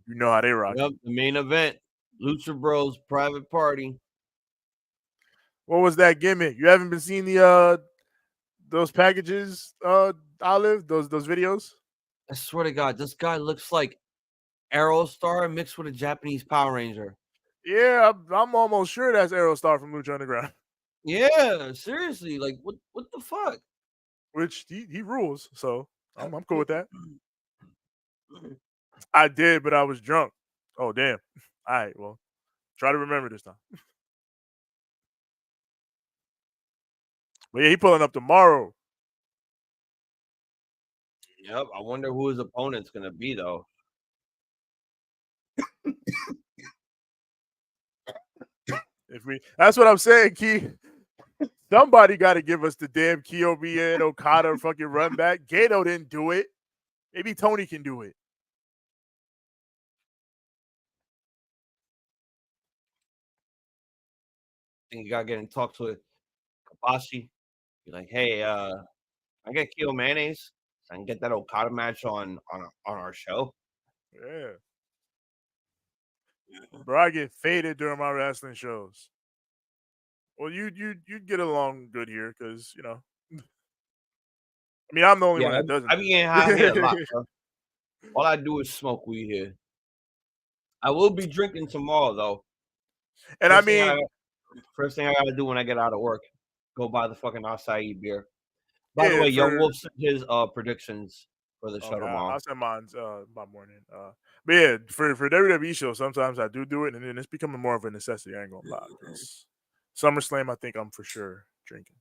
You know how they rock. Yep, the main event. Lucha Bros private party. What was that gimmick? You haven't been seeing the those packages, Olive? Those videos? I swear to God, this guy looks like Aerostar mixed with a Japanese Power Ranger. Yeah, I'm almost sure that's Aerostar from Lucha Underground. Yeah, seriously. Like, what the fuck? Which he rules, so I'm cool with that. I did, but I was drunk. Oh, damn. All right, well, try to remember this time. But yeah, he pulling up tomorrow. Yep, I wonder who his opponent's going to be, though. That's what I'm saying, Key. Somebody got to give us the damn Kiyomiya and Okada fucking run back. Gato didn't do it. Maybe Tony can do it. I think you got to get in talks with Kabashi. Be like, hey, I get Kyo Mayonnaise. So I can get that Okada match on our show. Yeah. Bro, I get faded during my wrestling shows. Well, you get along good here because, you know. I mean, I'm the only one that doesn't. I be getting high here a lot, bro. All I do is smoke weed here. I will be drinking tomorrow, though. And first thing I got to do when I get out of work, go buy the fucking acai beer. By the way, Young Wolf sent his predictions for the show tomorrow. I'll send mine by morning. But yeah, for WWE shows, sometimes I do it, and then it's becoming more of a necessity. I ain't gonna lie. SummerSlam, I think I'm for sure drinking.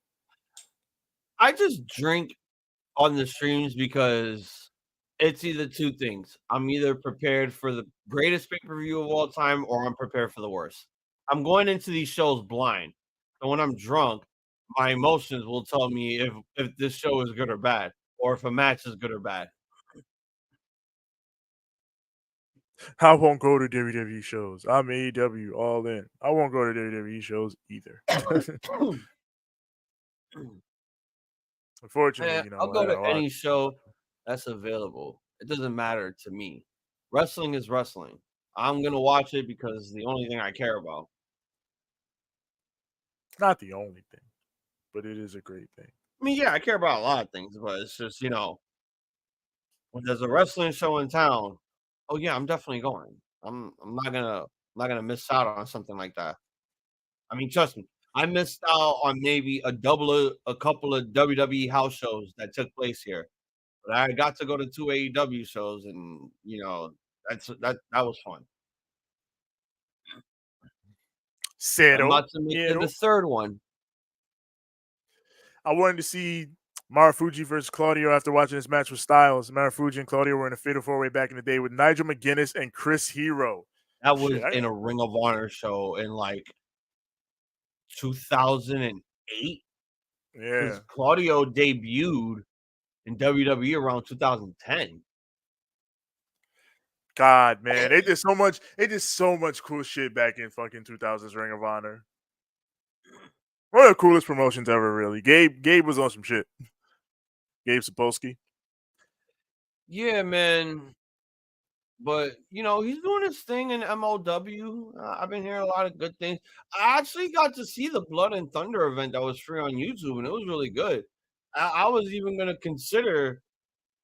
I just drink on the streams because it's either two things. I'm either prepared for the greatest pay-per-view of all time or I'm prepared for the worst. I'm going into these shows blind. And when I'm drunk, my emotions will tell me if this show is good or bad, or if a match is good or bad. I won't go to WWE shows. I'm AEW all in. I won't go to WWE shows either. Unfortunately, you know, I'll go I to gotta watch. any show that's available. It doesn't matter to me. Wrestling is wrestling. I'm gonna watch it because it's the only thing I care about. It's not the only thing, but it is a great thing. I mean, yeah, I care about a lot of things, but it's just, when there's a wrestling show in town, oh yeah, I'm definitely going. I'm not gonna miss out on something like that. I mean, trust me, I missed out on maybe a couple of WWE house shows that took place here. But I got to go to 2 AEW shows and that was fun. I'm Cero. about to make it the Cero. third one. I wanted to see Marufuji versus Claudio after watching this match with Styles. Marufuji and Claudio were in a fatal four-way back in the day with Nigel McGuinness and Chris Hero. That was in a Ring of Honor show in like 2008. Yeah. Because Claudio debuted in WWE around 2010. God, man, they did so much. They did so much cool shit back in fucking 2000s Ring of Honor. One of the coolest promotions ever, really. Gabe was on some shit. Gabe Sapolsky. Yeah, man. But he's doing his thing in MLW. I've been hearing a lot of good things. I actually got to see the Blood and Thunder event that was free on YouTube, and it was really good. I was even gonna consider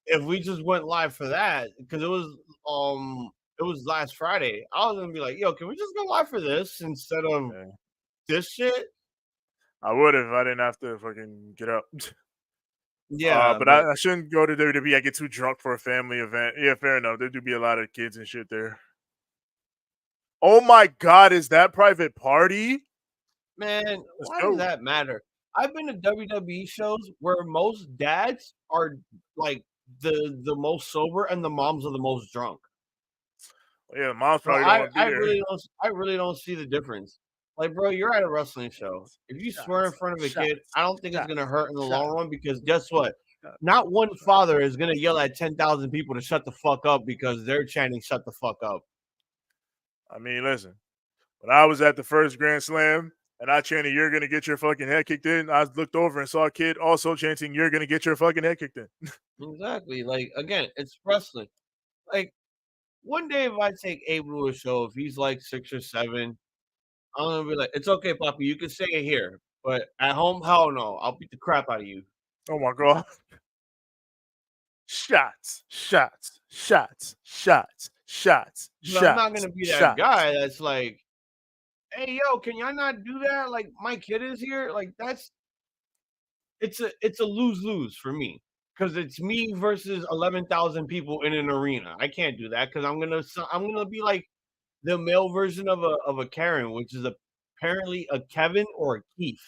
if we just went live for that because it was last Friday. I was gonna be like, yo, can we just go live for this instead of this shit? I would have if I didn't have to fucking get up. Yeah, but I shouldn't go to WWE. I get too drunk for a family event. Yeah, fair enough. There do be a lot of kids and shit there. Oh my God, is that Private Party? man, why does that matter? I've been to WWE shows where most dads are like the most sober and the moms are the most drunk. Yeah, the moms So probably don't want to be I there. really don't see the difference. Like, bro, you're at a wrestling show. If you swear in front of a kid, I don't think it's gonna hurt in the long run because guess what? Not one father is gonna yell at 10,000 people to shut the fuck up because they're chanting "shut the fuck up." I mean, listen. When I was at the first Grand Slam and I chanted, "You're gonna get your fucking head kicked in," I looked over and saw a kid also chanting, "You're gonna get your fucking head kicked in." Exactly. Like, again, it's wrestling. Like, one day if I take Abe to a show, if he's like 6 or 7, I'm gonna be like, "It's okay, Poppy, you can say it here, but at home, hell no, I'll beat the crap out of you." Oh my God. Shots. But I'm not gonna be that guy that's like, "Hey, yo, can y'all not do that? Like, my kid is here." Like, it's a lose-lose for me because it's me versus 11,000 people in an arena. I can't do that because I'm gonna be like the male version of a Karen, which is apparently a Kevin or a Keith.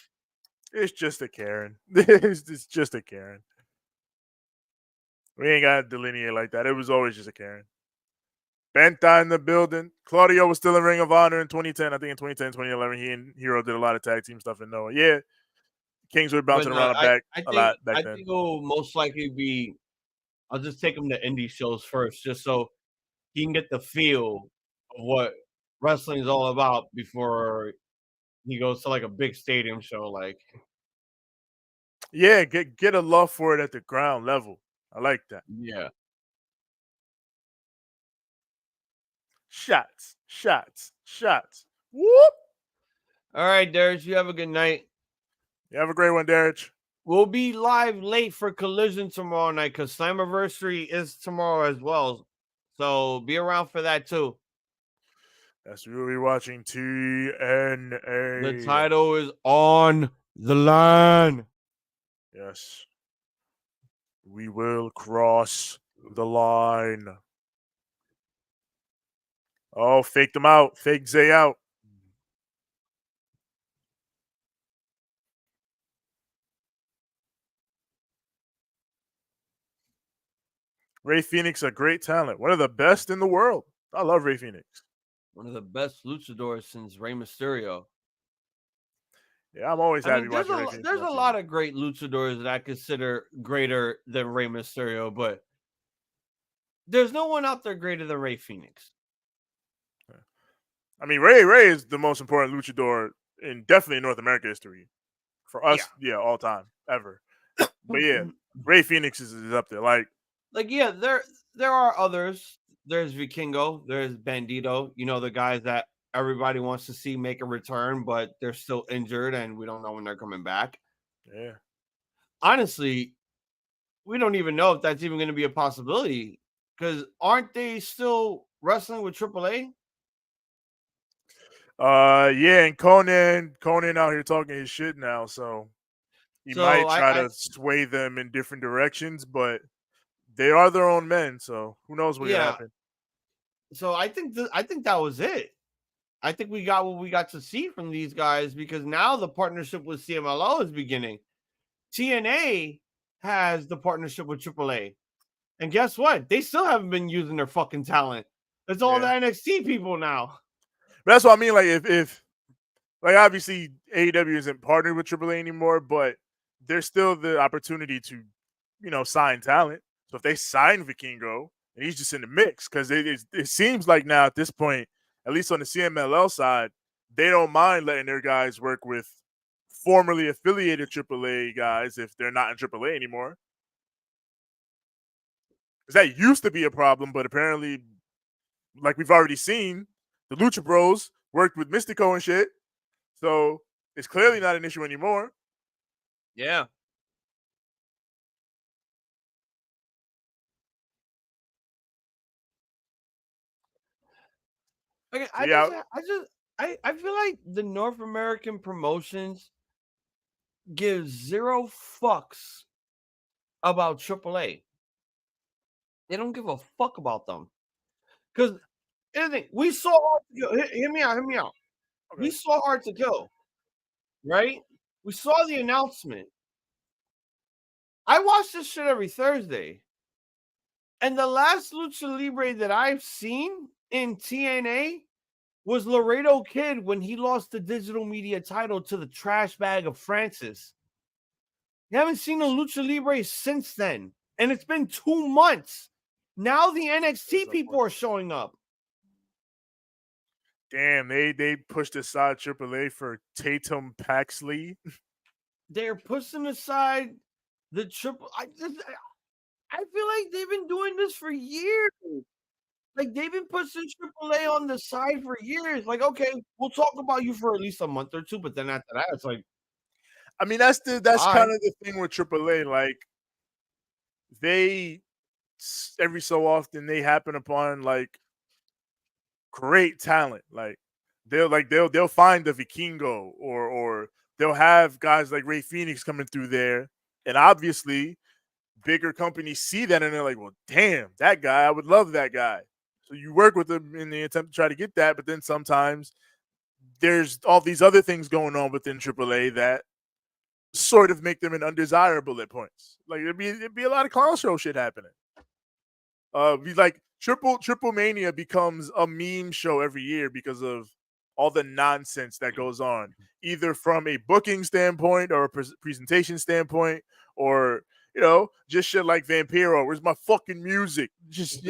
It's just a Karen. It's just a Karen. We ain't got to delineate like that. It was always just a Karen. Benta in the building. Claudio was still in Ring of Honor in 2010. I think in 2010, 2011, he and Hero did a lot of tag team stuff in Noah. Yeah. Kings were bouncing around the back a lot back I then. think it will most likely be. I'll just take him to indie shows first, just so he can get the feel of what wrestling is all about before he goes to like a big stadium show. Like, yeah, get a love for it at the ground level. I like that. yeah. Shots. Whoop. All right, Darius, you have a good night. You have a great one, Derek. We'll be live late for Collision tomorrow night because Slammiversary is tomorrow as well. So be around for that too. Yes, we will be watching TNA. The title is on the line. Yes. We will cross the line. Oh, faked them out. Fake Zay out. Ray Phoenix, a great talent, one of the best in the world. I love Ray Phoenix. One of the best luchadors since Rey Mysterio. Yeah, I'm always happy There's watching Ray Phoenix there's on a TV. lot of great luchadors that I consider greater than Rey Mysterio, but there's no one out there greater than Ray Phoenix. I mean, Ray is the most important luchador in definitely North America history for us. Yeah, all time ever. But yeah, Ray Phoenix is up there. Like yeah, there are others. There's Vikingo, there's Bandito. You know, the guys that everybody wants to see make a return, but they're still injured and we don't know when they're coming back. yeah. Honestly, we don't even know if that's even going to be a possibility because aren't they still wrestling with AAA? Yeah, and Conan out here talking his shit now, so he So might try to sway them in different directions, but they are their own men, so who knows what could happen. So I think that was it. I think we got what we got to see from these guys because now the partnership with CMLL is beginning. TNA has the partnership with AAA. And guess what? They still haven't been using their fucking talent. It's all the NXT people now. But that's what I mean. Like if like obviously AEW isn't partnered with AAA anymore, but there's still the opportunity to, sign talent. So if they sign Vikingo and he's just in the mix, because it seems like now at this point, at least on the CMLL side, they don't mind letting their guys work with formerly affiliated AAA guys if they're not in AAA anymore. Because that used to be a problem, but apparently, like we've already seen, the Lucha Bros worked with Mystico and shit. So it's clearly not an issue anymore. Yeah. Okay, I feel like the North American promotions give zero fucks about AAA. They don't give a fuck about them. Because we saw Hard to Kill. Hear me out. Okay. We saw Hard to Kill, right? We saw the announcement. I watch this shit every Thursday. And the last Lucha Libre that I've seen in TNA was Laredo Kid when he lost the digital media title to the trash bag of Francis. You haven't seen a Lucha Libre since then. And it's been 2 months. Now the NXT people are showing up. Damn, they pushed aside AAA for Tatum Paxley. They're pushing aside the triple. I feel like they've been doing this for years. Like they've been pushing AAA on the side for years. Like, okay, we'll talk about you for at least a month or two, but then after that, it's like, I mean, that's kind of the thing with AAA. Like, they every so often they happen upon like great talent. Like they'll find the Vikingo or they'll have guys like Ray Phoenix coming through there, and obviously bigger companies see that and they're like, well, damn, that guy, I would love that guy. So you work with them in the attempt to try to get that, but then sometimes there's all these other things going on within AAA that sort of make them an undesirable at points. Like it'd be a lot of clown show shit happening. Be like Triple Mania becomes a meme show every year because of all the nonsense that goes on, either from a booking standpoint or a presentation standpoint, or just shit like Vampiro. Where's my fucking music? Just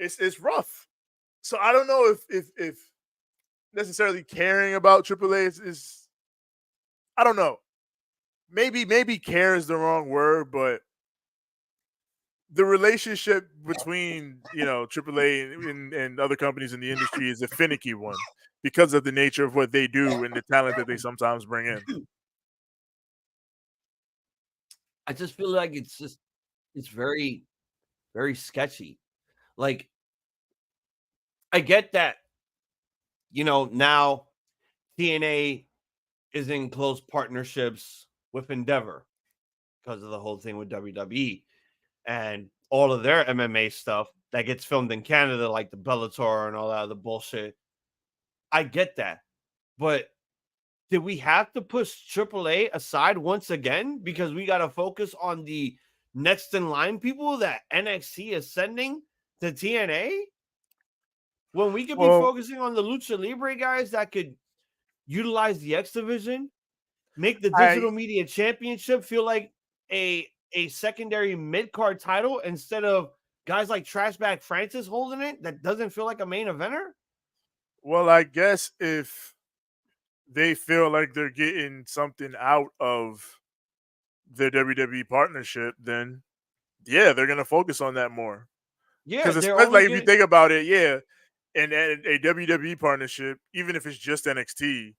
it's rough. So I don't know if necessarily caring about AAA is I don't know. Maybe care is the wrong word, but the relationship between AAA and other companies in the industry is a finicky one because of the nature of what they do and the talent that they sometimes bring in. I just feel like it's very, very sketchy. Like, I get that, now TNA is in close partnerships with Endeavor because of the whole thing with WWE and all of their MMA stuff that gets filmed in Canada, like the Bellator and all that other bullshit. I get that. But did we have to push AAA aside once again because we got to focus on the next in line people that NXT is sending to TNA when we could be focusing on the Lucha Libre guys that could utilize the X division, make the digital media championship feel like a secondary mid-card title instead of guys like Trashback Francis holding it that doesn't feel like a main eventer? Well, I guess if they feel like they're getting something out of their WWE partnership, then yeah, they're gonna focus on that more. Yeah, Because they're especially only if you think about it, and a WWE partnership, even if it's just NXT,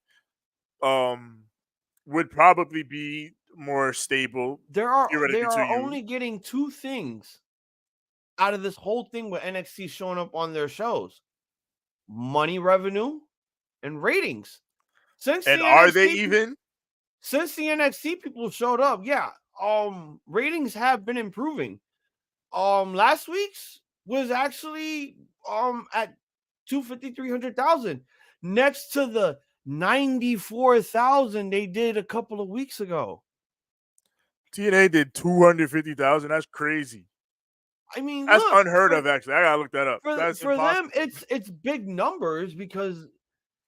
would probably be more stable. they Theoretically, to are you, only getting two things out of this whole thing with NXT showing up on their shows: money revenue and ratings. Since and the are they NXT even? since the NXT people showed up, ratings have been improving. Last week's was actually at 250,000-300,000 next to the 94,000 they did a couple of weeks ago. TNA did 250,000. That's crazy. I mean, That's look, unheard of. Actually, I gotta look that up. That's for them, impossible. it's big numbers because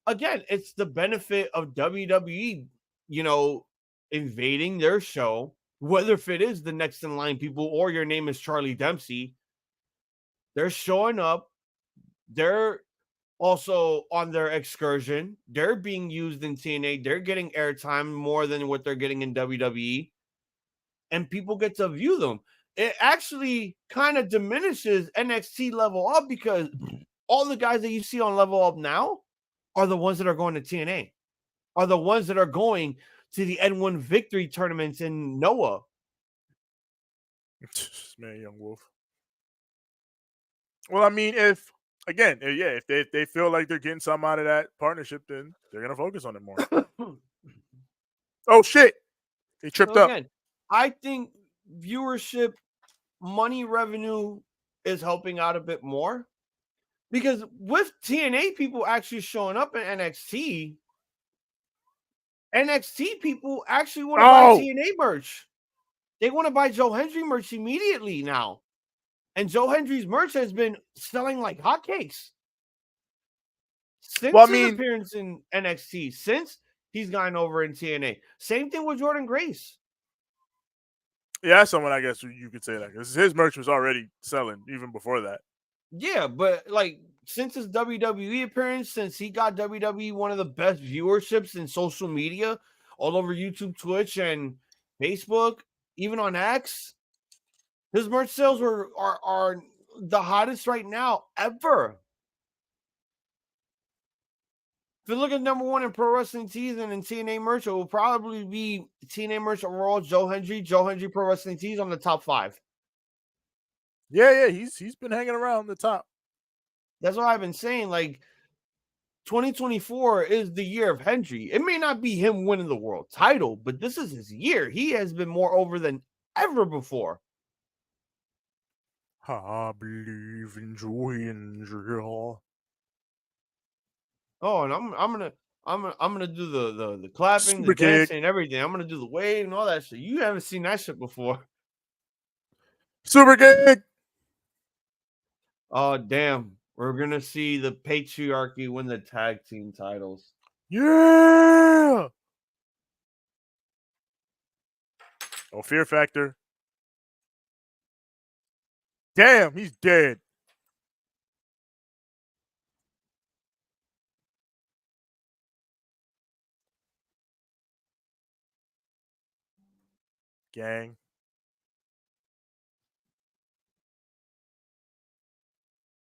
again, it's the benefit of WWE, invading their show, whether if it is the next in line people or your name is Charlie Dempsey. They're showing up. They're also on their excursion. They're being used in TNA. They're getting airtime more than what they're getting in WWE. And people get to view them. It actually kind of diminishes NXT Level Up because all the guys that you see on Level Up now are the ones that are going to TNA, are the ones that are going to the N1 Victory tournaments in Noah. Man, Young Wolf. Well, I mean, if they feel like they're getting something out of that partnership, then they're gonna focus on it more. Oh shit! They tripped up. Again, I think viewership, money revenue is helping out a bit more because with TNA people actually showing up in NXT people actually want to buy TNA merch. They want to buy Joe Hendry merch immediately now. And Joe Hendry's merch has been selling like hotcakes since his appearance in NXT, since he's gone over in TNA. Same thing with Jordan Grace. Yeah, that's someone I guess you could say that because his merch was already selling even before that. Yeah, but like since his WWE appearance, since he got WWE one of the best viewerships in social media, all over YouTube, Twitch, and Facebook, even on X, his merch sales are the hottest right now ever. If you look at number one in pro wrestling tees and in TNA merch, it will probably be TNA merch overall. Joe Hendry pro wrestling tees on the top 5. Yeah, he's been hanging around the top. That's what I've been saying. Like 2024 is the year of Hendry. It may not be him winning the world title, but this is his year. He has been more over than ever before. I believe in joy and joy. Oh, and I'm gonna do the clapping, Super the dancing, kick. and everything. I'm gonna do the wave and all that shit. You haven't seen that shit before. Super kick. Oh damn. We're gonna see the patriarchy win the tag team titles. Yeah. Oh, Fear Factor. Damn, he's dead. Gang.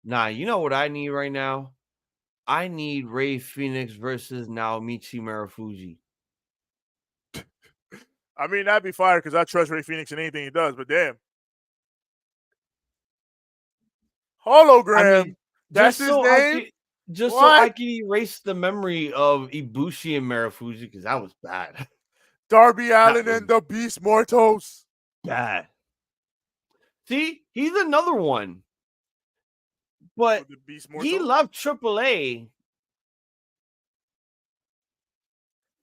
Nah, you know what I need right now? I need Ray Phoenix versus Naomichi Marufuji. I mean, that'd be fire because I trust Ray Phoenix in anything he does, but damn. Hologram. I mean, that's his name? So I can erase the memory of Ibushi and Marufuji because that was bad. Darby Allin and the Beast Mortos. Bad. See, he's another one. But he left AAA.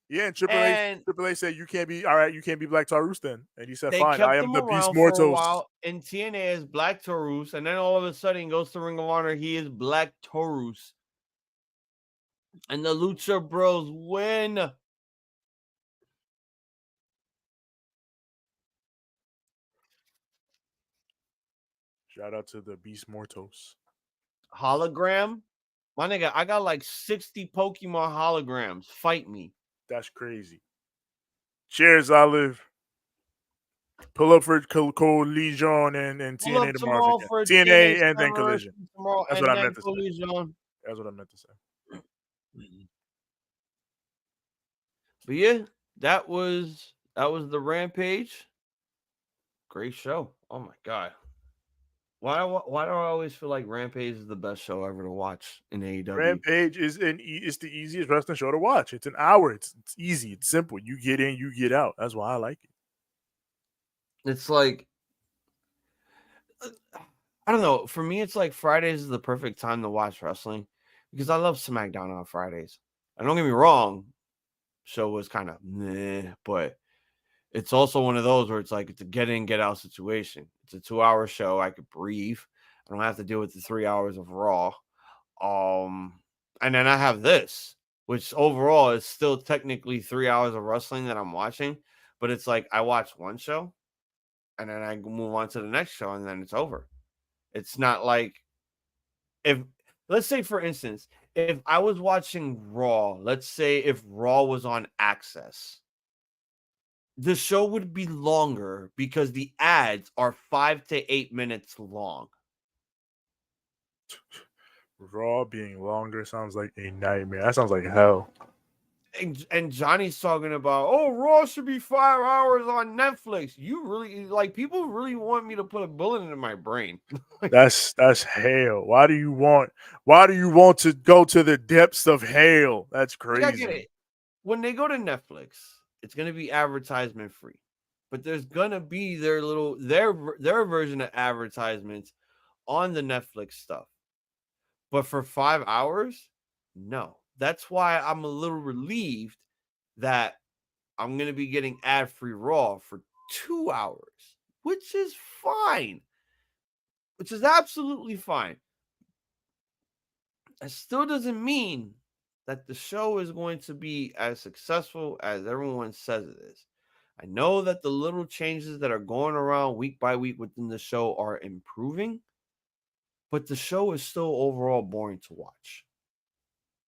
Yeah, and And Triple H said you can't be Black Taurus then, and he said they fine, I kept am him the Beast around for a Mortos. while in TNA as Black Taurus, and then all of a sudden he goes to Ring of Honor. He is Black Taurus, and the Lucha Bros win. Shout out to the Beast Mortos. Hologram, my nigga, I got like 60 Pokemon holograms. Fight me. That's crazy. Cheers, Olive. Pull up for Collision and Pull up TNA tomorrow again. for TNA and then Slammiversary Collision. tomorrow, That's and what I then meant to say. Collision. That's what I meant to say. But yeah, that was the Rampage. Great show. Oh my god. Why do I always feel like Rampage is the best show ever to watch in AEW? Rampage is it's the easiest wrestling show to watch. It's an hour. It's easy. It's simple. You get in, you get out. That's why I like it. It's like, I don't know. For me, it's like Fridays is the perfect time to watch wrestling because I love SmackDown on Fridays. And don't get me wrong, show was kind of meh, but it's also one of those where it's like it's a get in, get out situation. It's a 2-hour show. I could breathe. I don't have to deal with the 3 hours of Raw. And then I have this, which overall is still technically 3 hours of wrestling that I'm watching, but it's like I watch one show and then I move on to the next show and then it's over. It's not like let's say, for instance, if I was watching Raw, let's say if Raw was on Access, the show would be longer because the ads are 5 to 8 minutes long. Raw being longer sounds like a nightmare. That sounds like hell. And Johnny's talking about, oh, Raw should be 5 hours on Netflix. You really, like, people really want me to put a bullet into my brain. That's hell. Why do you want to go to the depths of hell? That's crazy. I get it. When they go to Netflix, it's going to be advertisement free, but there's going to be their version of advertisements on the Netflix stuff. But for 5 hours, no. That's why I'm a little relieved that I'm going to be getting ad-free Raw for 2 hours, which is fine. Which is absolutely fine. It still doesn't mean that the show is going to be as successful as everyone says it is. I know that the little changes that are going around week by week within the show are improving, but the show is still overall boring to watch.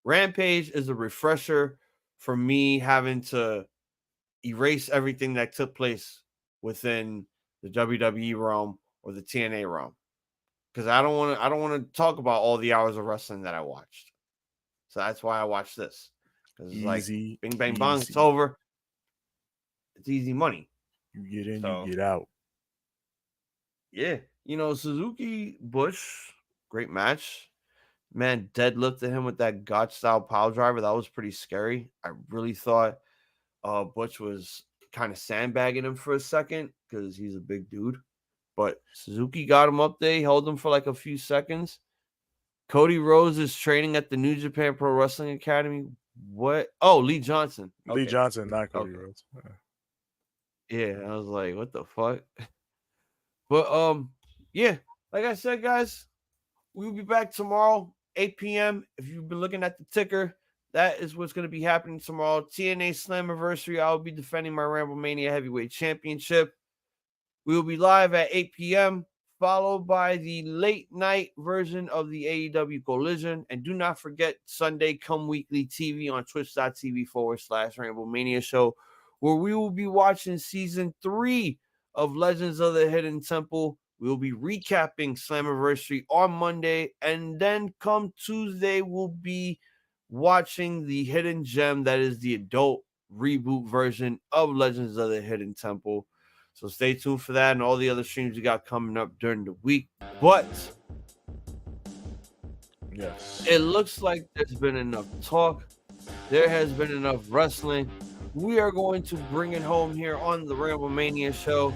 Rampage is a refresher for me having to erase everything that took place within the WWE realm or the TNA realm, because I don't want to talk about all the hours of wrestling that I watched. So that's why I watched this. Because it's like bing bang bong, it's over. It's easy money. You get in, you get out. Yeah, Suzuki Bush, great match. Man, deadlifted him with that God style pile driver. That was pretty scary. I really thought Butch was kind of sandbagging him for a second because he's a big dude. But Suzuki got him up there. He held him for like a few seconds. Cody Rhodes is training at the New Japan Pro Wrestling Academy. What? Oh, Lee Johnson. Lee Johnson, not Cody Rhodes. Yeah, I was like, what the fuck? But yeah, like I said, guys, we'll be back tomorrow, 8 p.m. If you've been looking at the ticker, that is what's going to be happening tomorrow. TNA Slammiversary. I will be defending my Ramblemania Heavyweight Championship. We will be live at 8 p.m., followed by the late night version of the AEW Collision. And do not forget Sunday Come Weekly TV on twitch.tv/Ramblemania Show, where we will be watching season 3 of Legends of the Hidden Temple. We'll be recapping Slammiversary on Monday, and then come Tuesday, we'll be watching the hidden gem that is the adult reboot version of Legends of the Hidden Temple. So stay tuned for that and all the other streams we got coming up during the week. But yes, it looks like there's been enough talk. There has been enough wrestling. We are going to bring it home here on the Ramblemania Show.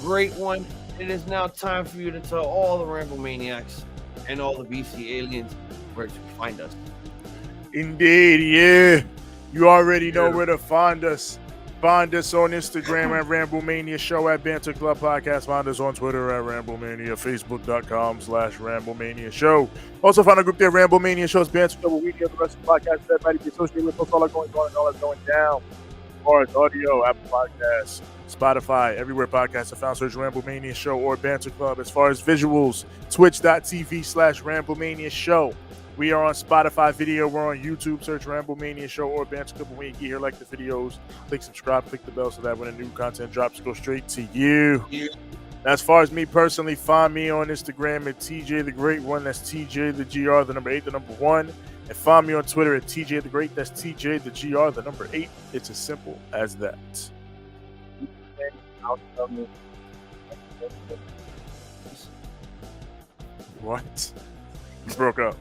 Great one. It is now time for you to tell all the Ramblemaniacs and all the BC aliens where to find us. Indeed, yeah. You already know where to find us. Find us on Instagram at Ramblemania Show, at Banter Club Podcast. Find us on Twitter at Ramblemania, Facebook.com/Ramblemania Show. Also find a group there, Ramblemania Show's Banter Club, where we get the rest of the podcast that might be associated with us. All are going on and all that's going down. As far as audio, Apple Podcasts, Spotify, everywhere podcasts are found, search Ramblemania Show or Banter Club. As far as visuals, twitch.tv/Ramblemania Show. We are on Spotify video. We're on YouTube. Search Ramblemania Show or Banter Club. When you get here, like the videos, click subscribe, click the bell so that when a new content drops, go straight to you. As far as me personally, find me on Instagram at TJ the Great One. That's TJ the GR, the number 8, the number 1. And find me on Twitter at TJ the Great. That's TJ the GR, the number 8. It's as simple as that. What? You broke up.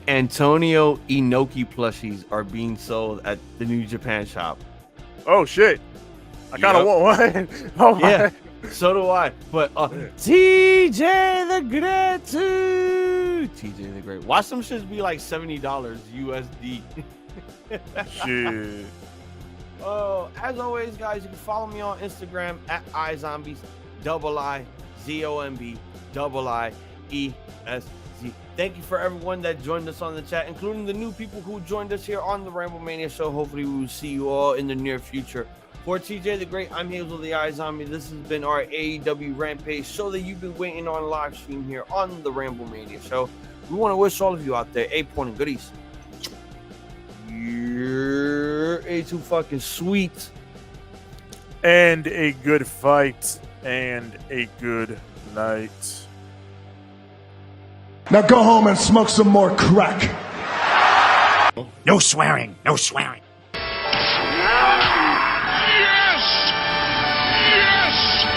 Antonio Inoki plushies are being sold at the New Japan shop. Oh shit! I kind of want one. Oh yeah, so do I. But TJ the Great too. TJ the Great. Watch some shits be like $70 USD. Shit. Oh, as always, guys, you can follow me on Instagram at iZombies, IZOMBIESZ. Thank you for everyone that joined us on the chat, including the new people who joined us here on the Ramblemania Show. Hopefully, we will see you all in the near future. For TJ the Great, I'm Hazel the iZombie. This has been our AEW Rampage show that you've been waiting on live stream here on the Ramblemania Show. We want to wish all of you out there a point and goodies. You're a too fucking sweet. And a good fight and a good night. Now go home and smoke some more crack. No swearing, no swearing.